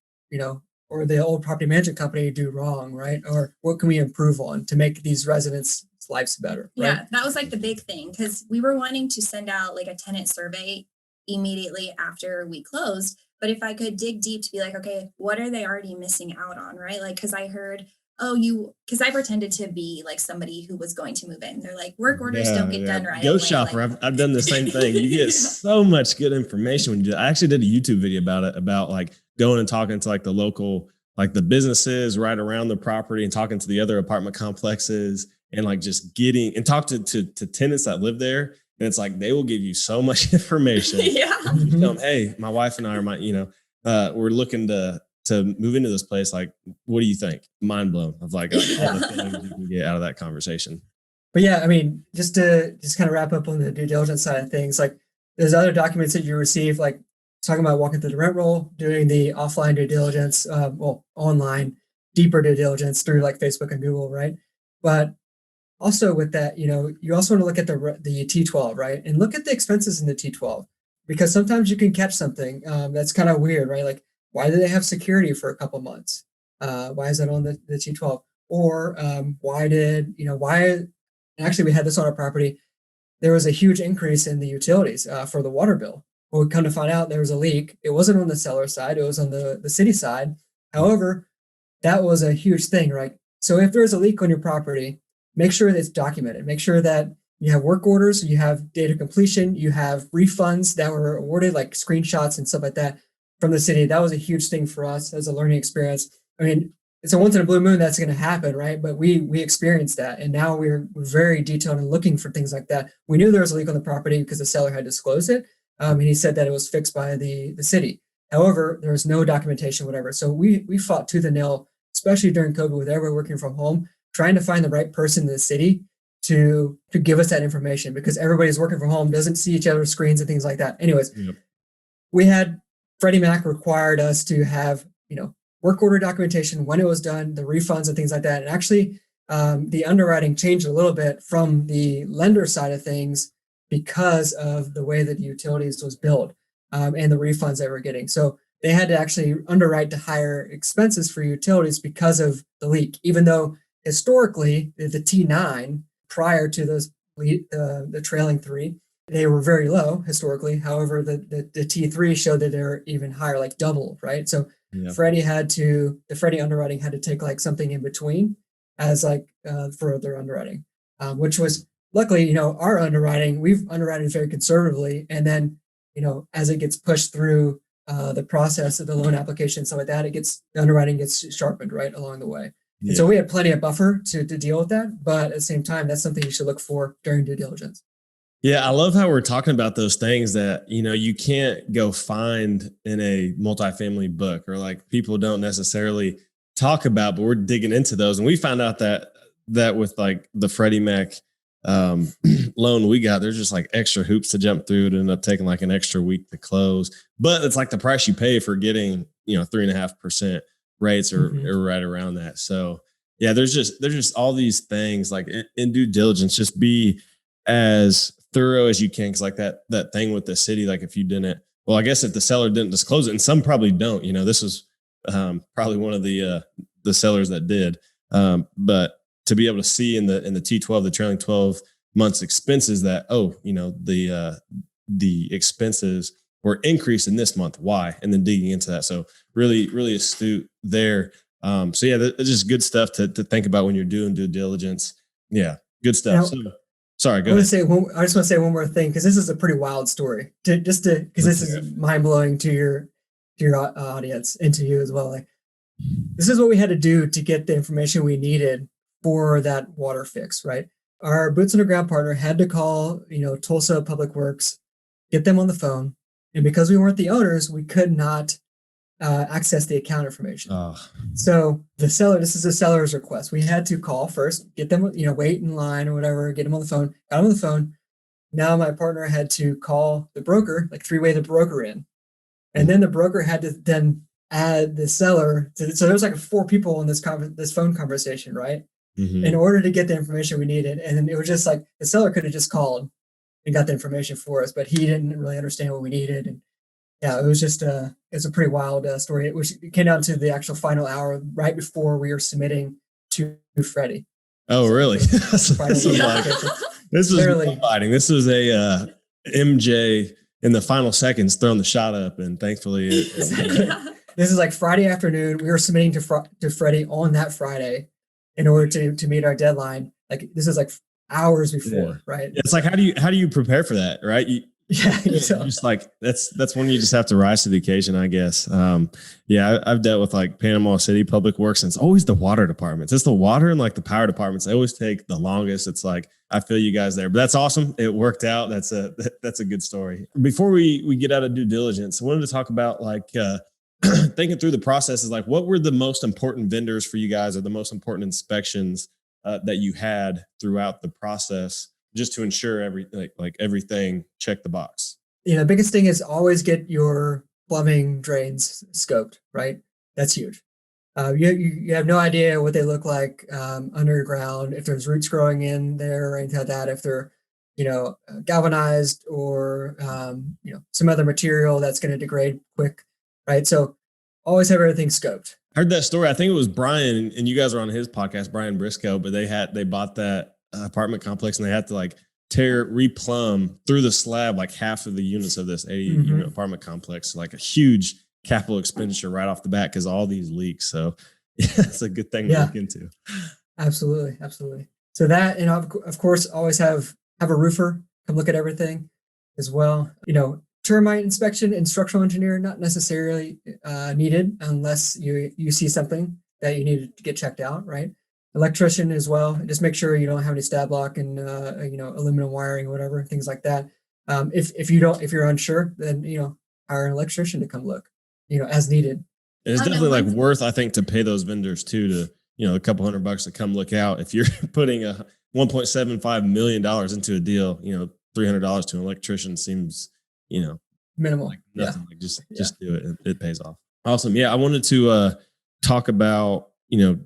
or the old property management company do wrong, right? Or what can we improve on to make these residents' lives better? Right? Yeah, that was like the big thing, because we were wanting to send out like a tenant survey immediately after we closed. But if I could dig deep to be like, okay, what are they already missing out on, right? Like, because I heard, because I pretended to be like somebody who was going to move in. They're like, work orders don't get done right. Ghost shopper. Like, I've done the same thing. You get so much good information when you do. I actually did a YouTube video about it, about like going and talking to like the local, like the businesses right around the property and talking to the other apartment complexes and like just getting and talk to tenants that live there. And it's like, they will give you so much information. Yeah. You tell them, hey, my wife and I are we're looking to move into this place. Like, what do you think? Mind blown of like all the things you can get out of that conversation. But yeah, I mean, just to kind of wrap up on the due diligence side of things, like there's other documents that you receive, like talking about walking through the rent roll, doing the offline due diligence, online, deeper due diligence through like Facebook and Google, right? But also with that, you also want to look at the T12, right? And look at the expenses in the T12, because sometimes you can catch something that's kind of weird, right? Like, why do they have security for a couple months? Why is that on the T12? Or actually we had this on our property. There was a huge increase in the utilities for the water bill. Well, we come to find out there was a leak. It wasn't on the seller side. It was on the city side. However, that was a huge thing, right? So if there's a leak on your property, make sure that it's documented. Make sure that you have work orders, you have data completion, you have refunds that were awarded, like screenshots and stuff like that from the city. That was a huge thing for us as a learning experience. I mean, it's a once in a blue moon that's going to happen, right? But we experienced that, and now we're very detailed and looking for things like that. We knew there was a leak on the property because the seller had disclosed it, and he said that it was fixed by the city. However, there was no documentation, whatever. So we fought tooth and nail, especially during COVID with everyone working from home, trying to find the right person in the city to give us that information, because everybody's working from home, doesn't see each other's screens and things like that. Anyways, we had Freddie Mac required us to have, work order documentation when it was done, the refunds and things like that. And actually, the underwriting changed a little bit from the lender side of things because of the way that the utilities was built and the refunds they were getting. So they had to actually underwrite to higher expenses for utilities because of the leak, even though historically the T9 prior to those the trailing three, they were very low historically. However, the T3 showed that they were even higher, like double, right? So the Freddie underwriting had to take like something in between as like for their underwriting, which was luckily, our underwriting, we've underwritten very conservatively. And then, as it gets pushed through the process of the loan application, stuff like that, the underwriting gets sharpened right along the way. Yeah. And so we had plenty of buffer to deal with that. But at the same time, that's something you should look for during due diligence. Yeah, I love how we're talking about those things that, you can't go find in a multifamily book, or like people don't necessarily talk about, but we're digging into those. And we found out that with like the Freddie Mac loan we got, there's just like extra hoops to jump through. It ended up taking like an extra week to close, but it's like the price you pay for getting, 3.5% rates or right around that. So yeah, there's just all these things like in due diligence, just be as thorough as you can. Cause like that thing with the city, like if you didn't, well, I guess if the seller didn't disclose it, and some probably don't, this was probably one of the sellers that did. But to be able to see in the T12, the trailing 12 months expenses that, the expenses were increased in this month. Why? And then digging into that. So really, really astute there. So yeah, it's just good stuff to think about when you're doing due diligence. Yeah. Good stuff. Now, so, sorry, go I ahead. I just want to say one more thing, because this is a pretty wild story. Because this is mind blowing to your audience and to you as well. Like, this is what we had to do to get the information we needed for that water fix. Right, our boots on the ground partner had to call Tulsa Public Works, get them on the phone, and because we weren't the owners, we could not access the account information. So the seller, this is the seller's request. We had to call first, get them, wait in line or whatever, get them on the phone, got them on the phone. Now my partner had to call the broker, like three-way the broker in. And then the broker had to then add the seller to, so there was like 4 people in this phone conversation, right? In order to get the information we needed. And then it was just like, the seller could have just called and got the information for us, but he didn't really understand what we needed. And yeah, it was just it's a pretty wild story. It came down to the actual final hour right before we were submitting to Freddie. Oh, really? This was literally fighting. This was a MJ in the final seconds throwing the shot up, and thankfully, this is like Friday afternoon. We were submitting to Freddie on that Friday in order to meet our deadline. Like, this is like hours before, right? It's like, how do you prepare for that, right? Just like that's when you just have to rise to the occasion, I guess. I've dealt with like Panama City Public Works, and it's always the water departments. It's the water and like the power departments. They always take the longest. It's like, I feel you guys there, but that's awesome. It worked out. That's a good story. Before we get out of due diligence, I wanted to talk about like thinking through the processes. Like, what were the most important vendors for you guys, or the most important inspections that you had throughout the process, just to ensure everything checked the box? The biggest thing is always get your plumbing drains scoped, right? That's huge. You have no idea what they look like underground, if there's roots growing in there or anything like that, if they're, galvanized or, some other material that's going to degrade quick, right? So always have everything scoped. I heard that story. I think it was Brian, and you guys were on his podcast, Brian Briscoe, but they bought that apartment complex, and they had to like replumb through the slab like half of the units of this 80 unit apartment complex, like a huge capital expenditure right off the bat because all these leaks. So it's a good thing to look into. Absolutely. So that, and of course, always have a roofer come look at everything as well. Termite inspection and structural engineer, not necessarily needed unless you see something that you need to get checked out, right? Electrician as well. Just make sure you don't have any stab lock and aluminum wiring, whatever, things like that. If you're unsure, then hire an electrician to come look, as needed. And it's definitely like worth, I think, to pay those vendors too, to a couple $100 to come look out. If you're putting a $1.75 million into a deal, $300 to an electrician seems minimal. Like nothing. Like just do it. It pays off. Awesome. Yeah, I wanted to talk about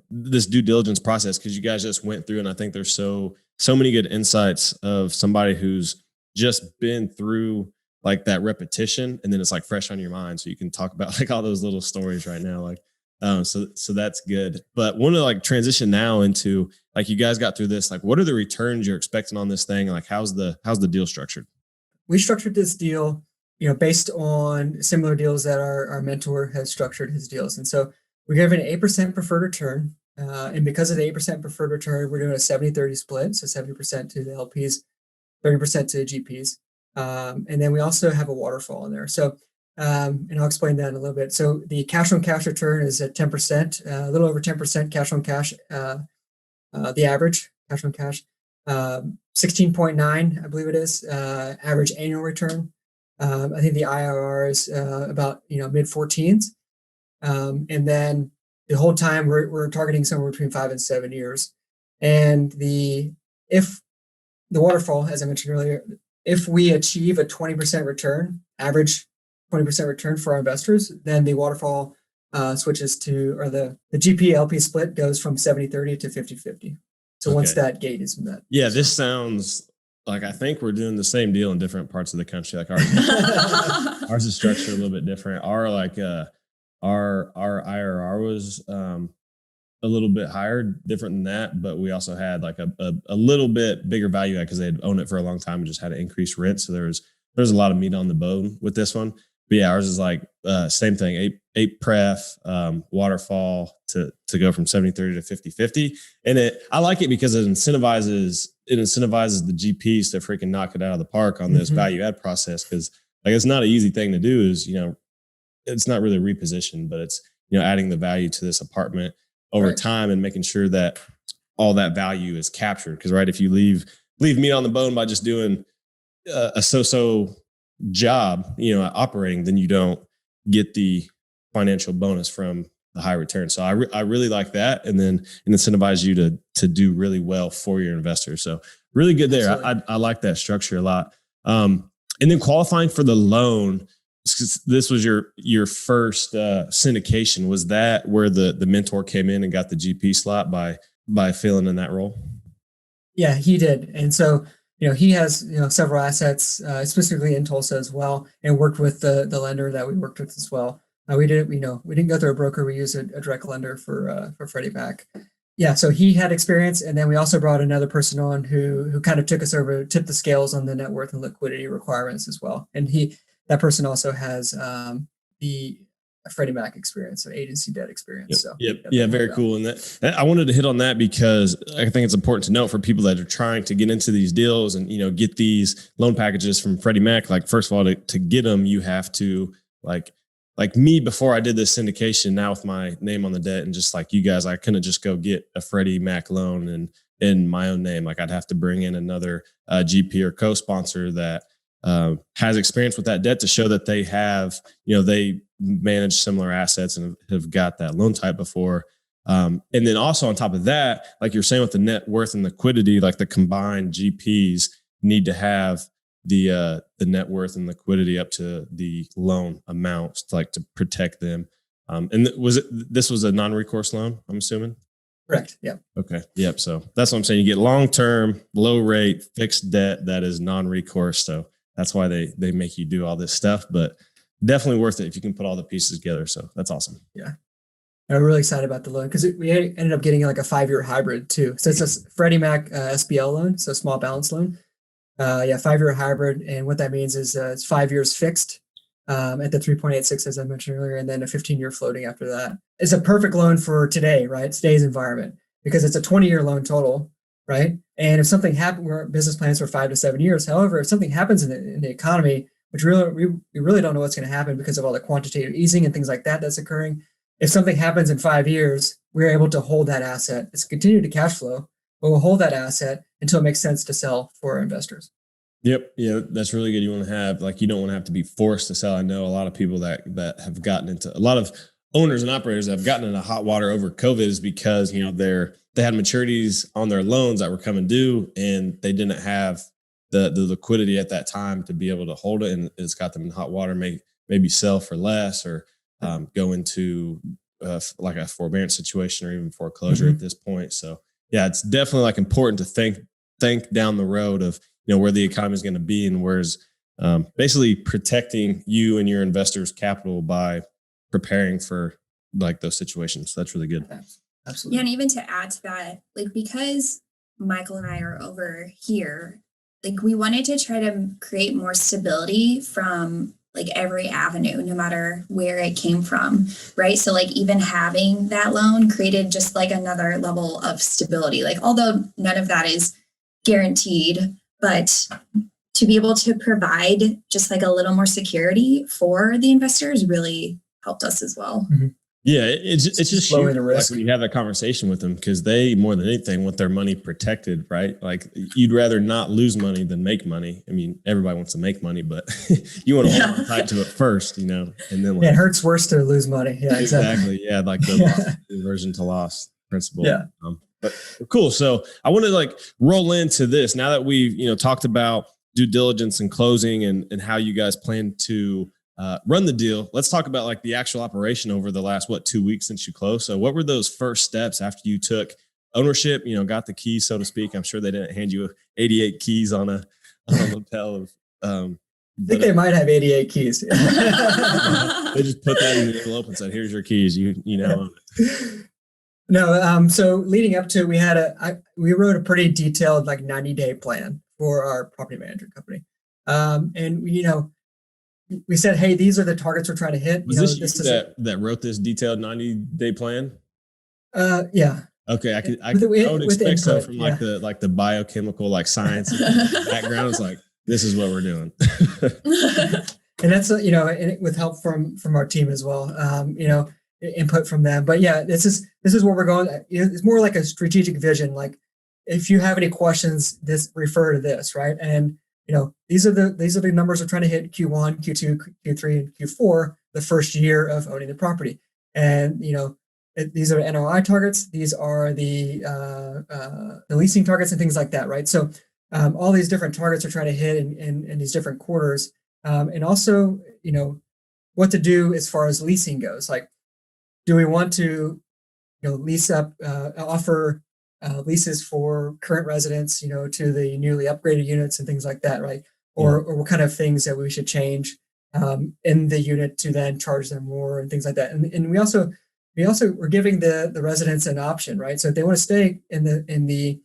this due diligence process, because you guys just went through, and I think there's so many good insights of somebody who's just been through like that repetition, and then it's like fresh on your mind, so you can talk about like all those little stories right now. Like, so that's good. But want to like transition now into like, you guys got through this. Like, what are the returns you're expecting on this thing? Like, how's the deal structured? We structured this deal, based on similar deals that our mentor has structured his deals, and so we're giving an 8% preferred return. And because of the 8% preferred return, we're doing a 70-30 split. So 70% to the LPs, 30% to GPs. And then we also have a waterfall in there. So, and I'll explain that in a little bit. So the cash on cash return is at 10%, a little over 10% cash on cash, the average cash on cash, 16.9, I believe it is, average annual return. I think the IRR is about, mid 14s. And then the whole time we're targeting somewhere between 5 and 7 years. And if the waterfall, as I mentioned earlier, if we achieve a 20% return, average 20% return for our investors, then the waterfall switches to, or the GP LP split goes from 70-30 to 50-50. So once that gate is met. Yeah, this sounds like, I think we're doing the same deal in different parts of the country. Like ours is structured a little bit different. Our IRR was a little bit higher, different than that, but we also had like a little bit bigger value add because they had owned it for a long time and just had to increase rent. So there's a lot of meat on the bone with this one. But yeah, ours is like same thing, eight pref, waterfall to go from 70-30 to 50-50. And I like it because it incentivizes the GPs to freaking knock it out of the park on this value add process. Cause like, it's not an easy thing to do. Is, it's not really repositioned, but it's, adding the value to this apartment over time and making sure that all that value is captured. Cause right, if you leave meat on the bone by just doing a so-so job, operating, then you don't get the financial bonus from the high return. So I really like that. And then incentivize you to do really well for your investors. So really good there. I like that structure a lot. And then qualifying for the loan, this was your first syndication. Was that where the mentor came in and got the GP slot by filling in that role? Yeah, he did. And so, he has, several assets, specifically in Tulsa as well, and worked with the lender that we worked with as well. We didn't go through a broker. We used a direct lender for Freddie Mac. Yeah. So he had experience. And then we also brought another person on who kind of took us over, tipped the scales on the net worth and liquidity requirements as well. And that person also has the Freddie Mac experience, so agency debt experience. Yep. So yeah, very cool. And that I wanted to hit on that because I think it's important to note for people that are trying to get into these deals and get these loan packages from Freddie Mac. Like, first of all, to get them, you have to like me before I did this syndication. Now with my name on the debt and just like you guys, I couldn't just go get a Freddie Mac loan and in my own name. Like, I'd have to bring in another GP or co-sponsor that has experience with that debt to show that they have, they manage similar assets and have got that loan type before. And then also on top of that, like you're saying with the net worth and liquidity, like the combined GPs need to have the net worth and liquidity up to the loan amounts to protect them. And this was a non-recourse loan, I'm assuming? Correct. Yeah. Okay. Yep. So that's what I'm saying. You get long-term, low rate, fixed debt that is non-recourse. So that's why they make you do all this stuff, but definitely worth it if you can put all the pieces together. So that's awesome. Yeah. I'm really excited about the loan because we ended up getting like a 5-year hybrid too. So it's a Freddie Mac SBL loan, so small balance loan. 5-year hybrid. And what that means is it's 5 years fixed at the 3.86, as I mentioned earlier, and then a 15-year floating after that. It's a perfect loan for today, right? Today's environment, because it's a 20-year loan total, right? And if something happened, we're business plans for 5 to 7 years. However, if something happens in the economy, which we really don't know what's going to happen because of all the quantitative easing and things like that that's occurring. If something happens in 5 years, we're able to hold that asset. It's continued to cash flow, but we'll hold that asset until it makes sense to sell for our investors. Yep. Yeah, that's really good. You want to have, you don't want to have to be forced to sell. I know a lot of people that have gotten into, a lot of owners and operators that have gotten into hot water over COVID is because, they had maturities on their loans that were coming due and they didn't have the liquidity at that time to be able to hold it. And it's got them in hot water, maybe sell for less or go into like a forbearance situation or even foreclosure at this point. So yeah, it's definitely important to think down the road of, where the economy is going to be and where's basically protecting you and your investors' capital by preparing for those situations. So that's really good. Absolutely. Yeah. And even to add to that, because Michael and I are over here, we wanted to try to create more stability from every avenue, no matter where it came from. Right. So even having that loan created just another level of stability, although none of that is guaranteed, but to be able to provide just a little more security for the investors really helped us as well. Mm-hmm. Yeah, it's just lowering the risk when you have that conversation with them, because they, more than anything, want their money protected, right? You'd rather not lose money than make money. I mean, everybody wants to make money, but you want to hold on tight to it first, and then it hurts worse to lose money. Yeah, exactly. Yeah, the aversion to loss principle. Yeah. But cool. So I want to roll into this now that we've talked about due diligence and closing and how you guys plan to run the deal. Let's talk about the actual operation over the last 2 weeks since you closed. So what were those first steps after you took ownership, got the keys, so to speak. I'm sure they didn't hand you 88 keys on a lapel of, I think they might have 88 keys. they just put that in the envelope and said, here's your keys. You know. No. So leading up to, we wrote a pretty detailed 90-day plan for our property management company. And we said, hey, these are the targets we're trying to hit. Was this that wrote this detailed 90-day plan? Yeah. Okay. I would expect so from the biochemical, science background. It's like, this is what we're doing. And that's, and with help from our team as well, input from them. But yeah, this is where we're going. It's more like a strategic vision. Like, if you have any questions, refer to this, right? And these are the numbers we're trying to hit Q1, Q2, Q3, and Q4, the first year of owning the property. And these are NOI targets. These are the leasing targets and things like that, right? So all these different targets are trying to hit in these different quarters, and also what to do as far as leasing goes. Like, do we want to lease up, offer leases for current residents, to the newly upgraded units and things like that, right? Or what kind of things that we should change in the unit to then charge them more and things like that. And we also we're giving the residents an option, right? So if they want to stay in the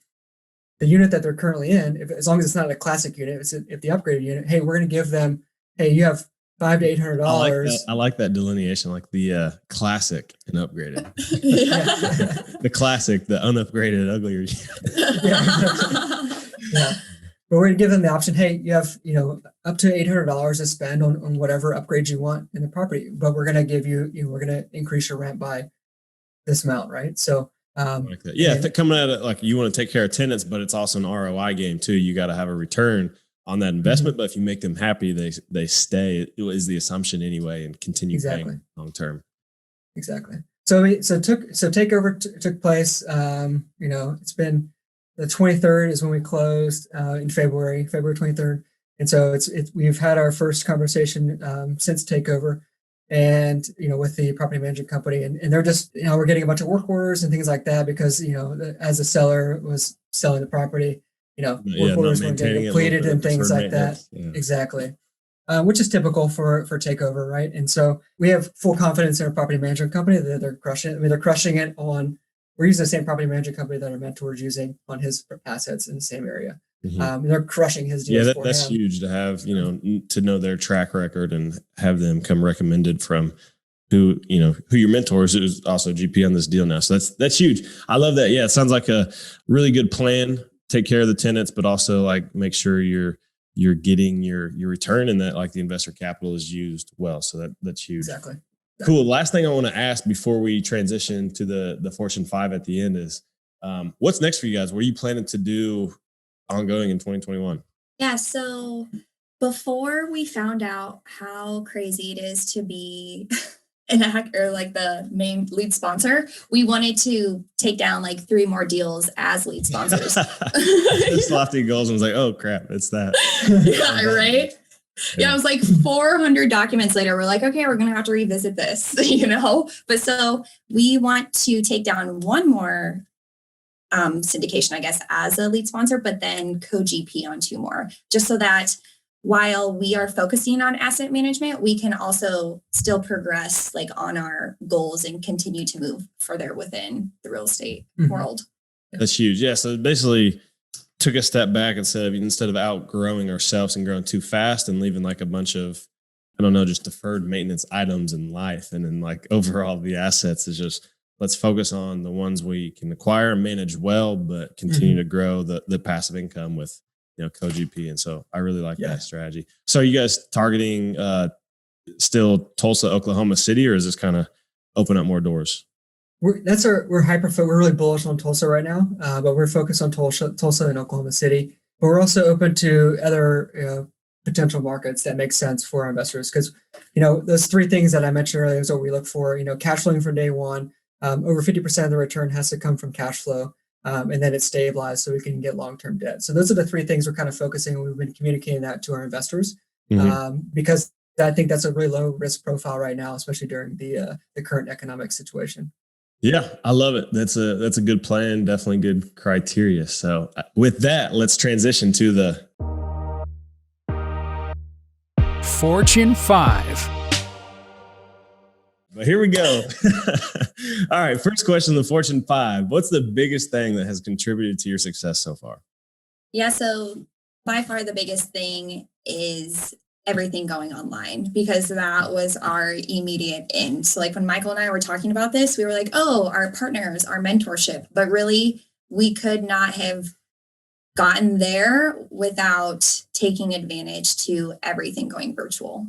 unit that they're currently in, as long as it's not a classic unit, if the upgraded unit, hey, we're going to give them, hey, you have $500 to $800. I like that delineation, like the classic and upgraded. The classic, the unupgraded, uglier. Yeah. But we're going to give them the option. Hey, you have up to $800 to spend on whatever upgrades you want in the property, but we're going to give you, we're going to increase your rent by this amount, right? So like that. Yeah, coming at it like you want to take care of tenants, but it's also an ROI game too. You got to have a return on that investment, but if you make them happy, they stay. It is the assumption anyway, and continue paying long term. Exactly. So takeover took place. It's been the 23rd is when we closed in February 23rd, and so we've had our first conversation since takeover, and with the property management company, and they're just we're getting a bunch of work orders and things like that because as the seller was selling the property. Work orders were getting completed and things like that. Yeah. Exactly. Which is typical for takeover, right? And so we have full confidence in our property management company that they're crushing it. I mean, they're crushing it we're using the same property management company that our mentor is using on his assets in the same area. Mm-hmm. They're crushing his deals. Yeah, that's huge to have, to know their track record and have them come recommended from who your mentor is, who's also GP on this deal now. So that's huge. I love that. Yeah, it sounds like a really good plan. Take care of the tenants, but also make sure you're getting your return and that the investor capital is used well. So that's huge. Exactly. Cool. Last thing I want to ask before we transition to the Fortune 5 at the end is what's next for you guys? What are you planning to do ongoing in 2021? Yeah. So before we found out how crazy it is to be an actor, the main lead sponsor, we wanted to take down 3 more deals as lead sponsors. Just lofty goals. I was like, oh crap, it's that. Yeah, right. Yeah, it was 400 documents later. We're like, okay, we're going to have to revisit this, But so we want to take down 1 more syndication, I guess, as a lead sponsor, but then co-GP on 2 more, just so that while we are focusing on asset management, we can also still progress on our goals and continue to move further within the real estate world. That's huge. Yeah. So basically took a step back and said, instead of outgrowing ourselves and growing too fast and leaving a bunch of, just deferred maintenance items in life. And then overall the assets is just, let's focus on the ones we can acquire and manage well, but continue to grow the passive income with co-GP. And so I really like that strategy. So are you guys targeting still Tulsa, Oklahoma City, or is this kind of open up more doors? We're really bullish on Tulsa right now, but we're focused on Tulsa and Oklahoma City. But we're also open to other potential markets that make sense for our investors because those 3 things that I mentioned earlier is what we look for. Cash flowing from day one. Over 50% of the return has to come from cash flow. And then it's stabilized so we can get long-term debt. So those are the 3 things we're kind of focusing on. We've been communicating that to our investors because I think that's a really low risk profile right now, especially during the current economic situation. Yeah, I love it. That's a good plan. Definitely good criteria. So with that, let's transition to the Fortune 5. But here we go. All right. First question, the Fortune 5. What's the biggest thing that has contributed to your success so far? Yeah, so by far the biggest thing is everything going online, because that was our immediate end. So like when Michael and I were talking about this, we were like, oh, our partners, our mentorship, but really we could not have gotten there without taking advantage to everything going virtual.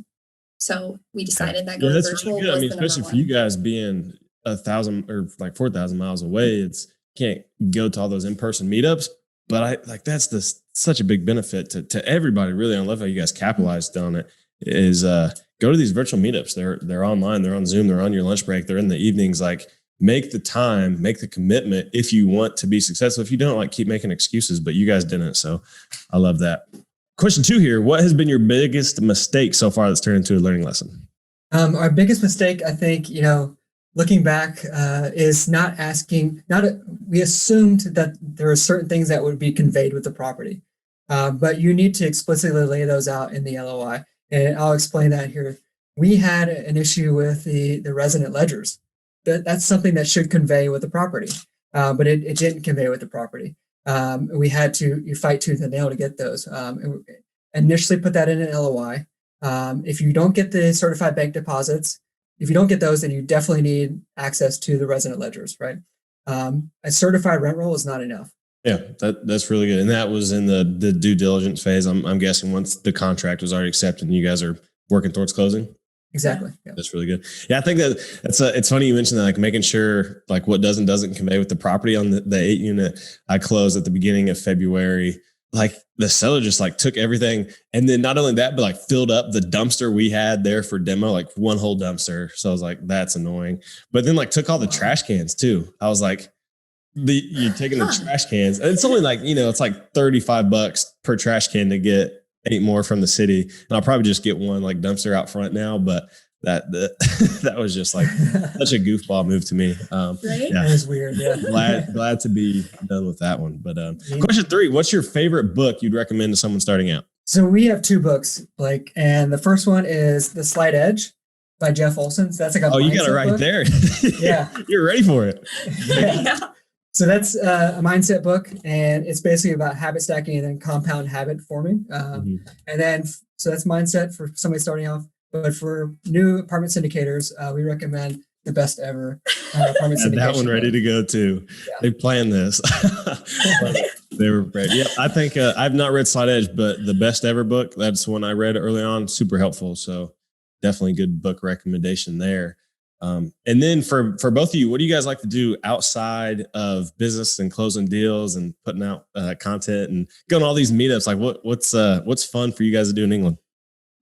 So we decided that going that's virtual really good. was I mean, the number especially for one. you guys being 1,000 or like 4,000 miles away, it's can't go to all those in-person meetups. But I like that's such a big benefit to everybody. Really, I love how you guys capitalized on it. Is go to these virtual meetups. They're online. They're on Zoom. They're on your lunch break. They're in the evenings. Like make the time, make the commitment if you want to be successful. If you don't, like keep making excuses. But you guys didn't, so I love that. Question 2 here. What has been your biggest mistake so far that's turned into a learning lesson? Our biggest mistake, I think, looking back, is we assumed that there are certain things that would be conveyed with the property, but you need to explicitly lay those out in the LOI. And I'll explain that here. We had an issue with the resident ledgers. That's something that should convey with the property, but it didn't convey with the property. We had to fight tooth and nail to get those. And initially put that in an LOI. If you don't get the certified bank deposits, if you don't get those, then you definitely need access to the resident ledgers, right? A certified rent roll is not enough. Yeah, that's really good. And that was in the due diligence phase. I'm guessing once the contract was already accepted and you guys are working towards closing. Exactly. Yeah. That's really good. Yeah, I think it's funny you mentioned that, like making sure like what doesn't convey with the property on the 8 unit. I closed at the beginning of February. Like the seller just like took everything, and then not only that, but like filled up the dumpster we had there for demo, like one whole dumpster. So I was like, that's annoying. But then like took all the trash cans too. I was like, you're taking the trash cans, and it's only like, it's like $35 per trash can to get 8 more from the city. And I'll probably just get one like dumpster out front now, but that was just like such a goofball move to me. Right? Yeah. That is weird. Yeah. Glad to be done with that one. But question 3, what's your favorite book you'd recommend to someone starting out? So we have 2 books, Blake, and the first one is The Slight Edge by Jeff Olson. So that's like you got it right book. There. Yeah. You're ready for it. Yeah. So that's a mindset book, and it's basically about habit stacking and then compound habit forming. And then, so that's mindset for somebody starting off. But for new apartment syndicators, we recommend The Best Ever Apartment Syndication. That one ready to go too. Yeah. They planned this. They were great. Yeah, I think I've not read Slight Edge, but The Best Ever book, that's one I read early on. Super helpful. So definitely good book recommendation there. And then for both of you, what do you guys like to do outside of business and closing deals and putting out content and going to all these meetups? Like what's fun for you guys to do in England?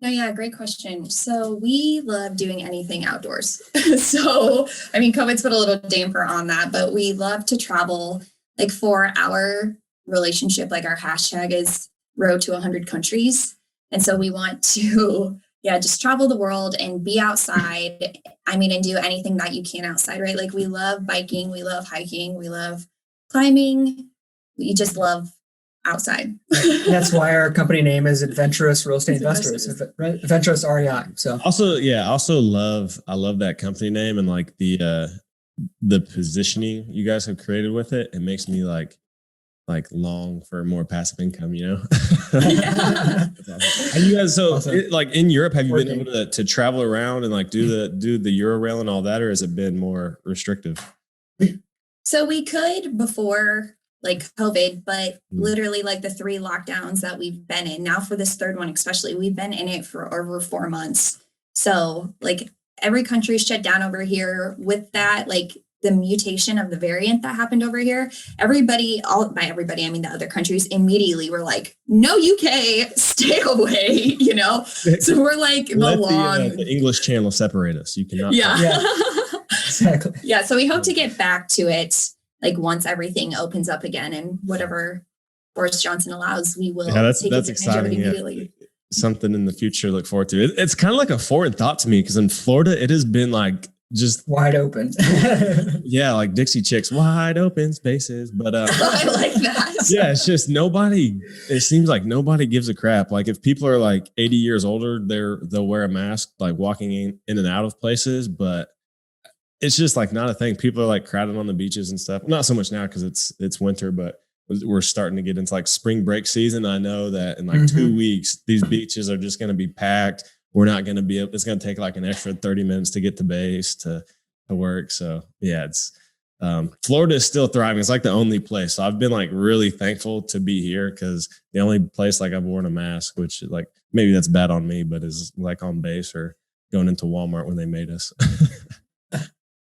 No, yeah, great question. So we love doing anything outdoors. So, I mean, COVID's put a little damper on that, but we love to travel. Like for our relationship, like our hashtag is Road to 100 countries. And so we want to, just travel the world and be outside. I mean, and do anything that you can outside, right? Like we love biking, we love hiking, we love climbing. We just love outside. That's why our company name is Adventurous Real Estate Investors. Adventurous REI. So I love that company name and like the positioning you guys have created with it. It makes me like long for more passive income, And you guys, like in Europe, have you been able to travel around and like do the Euro rail and all that, or has it been more restrictive? So we could before like COVID, but literally like the 3 lockdowns that we've been in now for this 3rd one, especially, we've been in it for over 4 months. So like every country shut down over here with that, like the mutation of the variant that happened over here. Everybody, by everybody, I mean the other countries immediately were like, no UK, stay away, So we're like the English channel separate us. You cannot. Yeah. Exactly. Yeah. So we hope to get back to it. Like once everything opens up again and whatever Boris Johnson allows, we will. Yeah, that's exciting. Immediately. Something in the future to look forward to. It's kind of like a foreign thought to me because in Florida, it has been like just wide open. yeah, like Dixie Chicks, wide open spaces. But I like that. yeah, it's just it seems like nobody gives a crap. Like if people are like 80 years older, they'll wear a mask, like walking in and out of places, but it's just like not a thing. People are like crowded on the beaches and stuff. Not so much now because it's winter, but we're starting to get into like spring break season. I know that in like 2 weeks, these beaches are just going to be packed. We're not going to be able, it's going to take like an extra 30 minutes to get to base to work. So yeah, it's, Florida is still thriving. It's like the only place. So I've been like really thankful to be here because the only place like I've worn a mask, which like maybe that's bad on me, but is like on base or going into Walmart when they made us.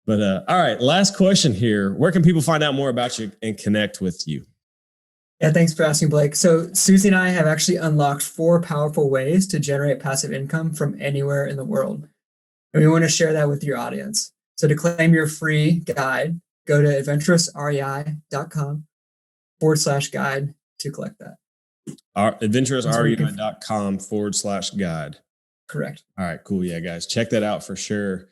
But all right, last question here. Where can people find out more about you and connect with you? Yeah, thanks for asking, Blake. So Suzy and I have actually unlocked 4 powerful ways to generate passive income from anywhere in the world. And we want to share that with your audience. So to claim your free guide, go to adventurousrei.com/guide to collect that. adventurousrei.com/guide. Correct. All right, cool. Yeah, guys, check that out for sure.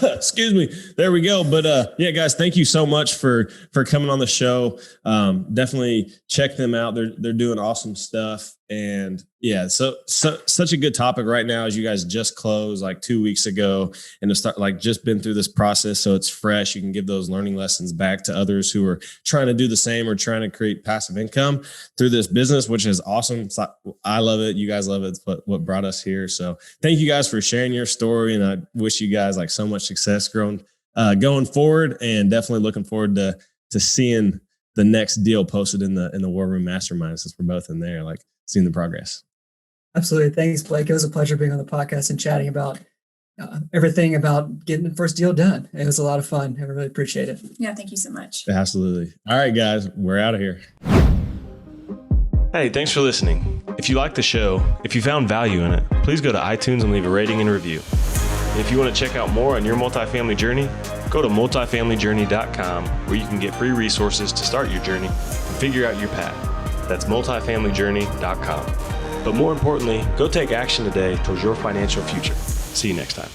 Excuse me. There we go. But yeah, guys, thank you so much for coming on the show. Definitely check them out. They're doing awesome stuff. And yeah, so such a good topic right now as you guys just closed like 2 weeks ago and to start like just been through this process. So it's fresh. You can give those learning lessons back to others who are trying to do the same or trying to create passive income through this business, which is awesome. I love it. You guys love it. It's what brought us here. So thank you guys for sharing your story. And I wish you guys like so much success going forward, and definitely looking forward to seeing the next deal posted in the War Room Mastermind, since we're both in there, like seeing the progress. Absolutely. Thanks, Blake. It was a pleasure being on the podcast and chatting about everything about getting the first deal done. It was a lot of fun. I really appreciate it. Yeah, thank you so much. Absolutely. All right, guys, we're out of here. Hey, thanks for listening. If you like the show, if you found value in it, please go to iTunes and leave a rating and review. And if you want to check out more on your multifamily journey, go to multifamilyjourney.com, where you can get free resources to start your journey and figure out your path. That's multifamilyjourney.com. But more importantly, go take action today towards your financial future. See you next time.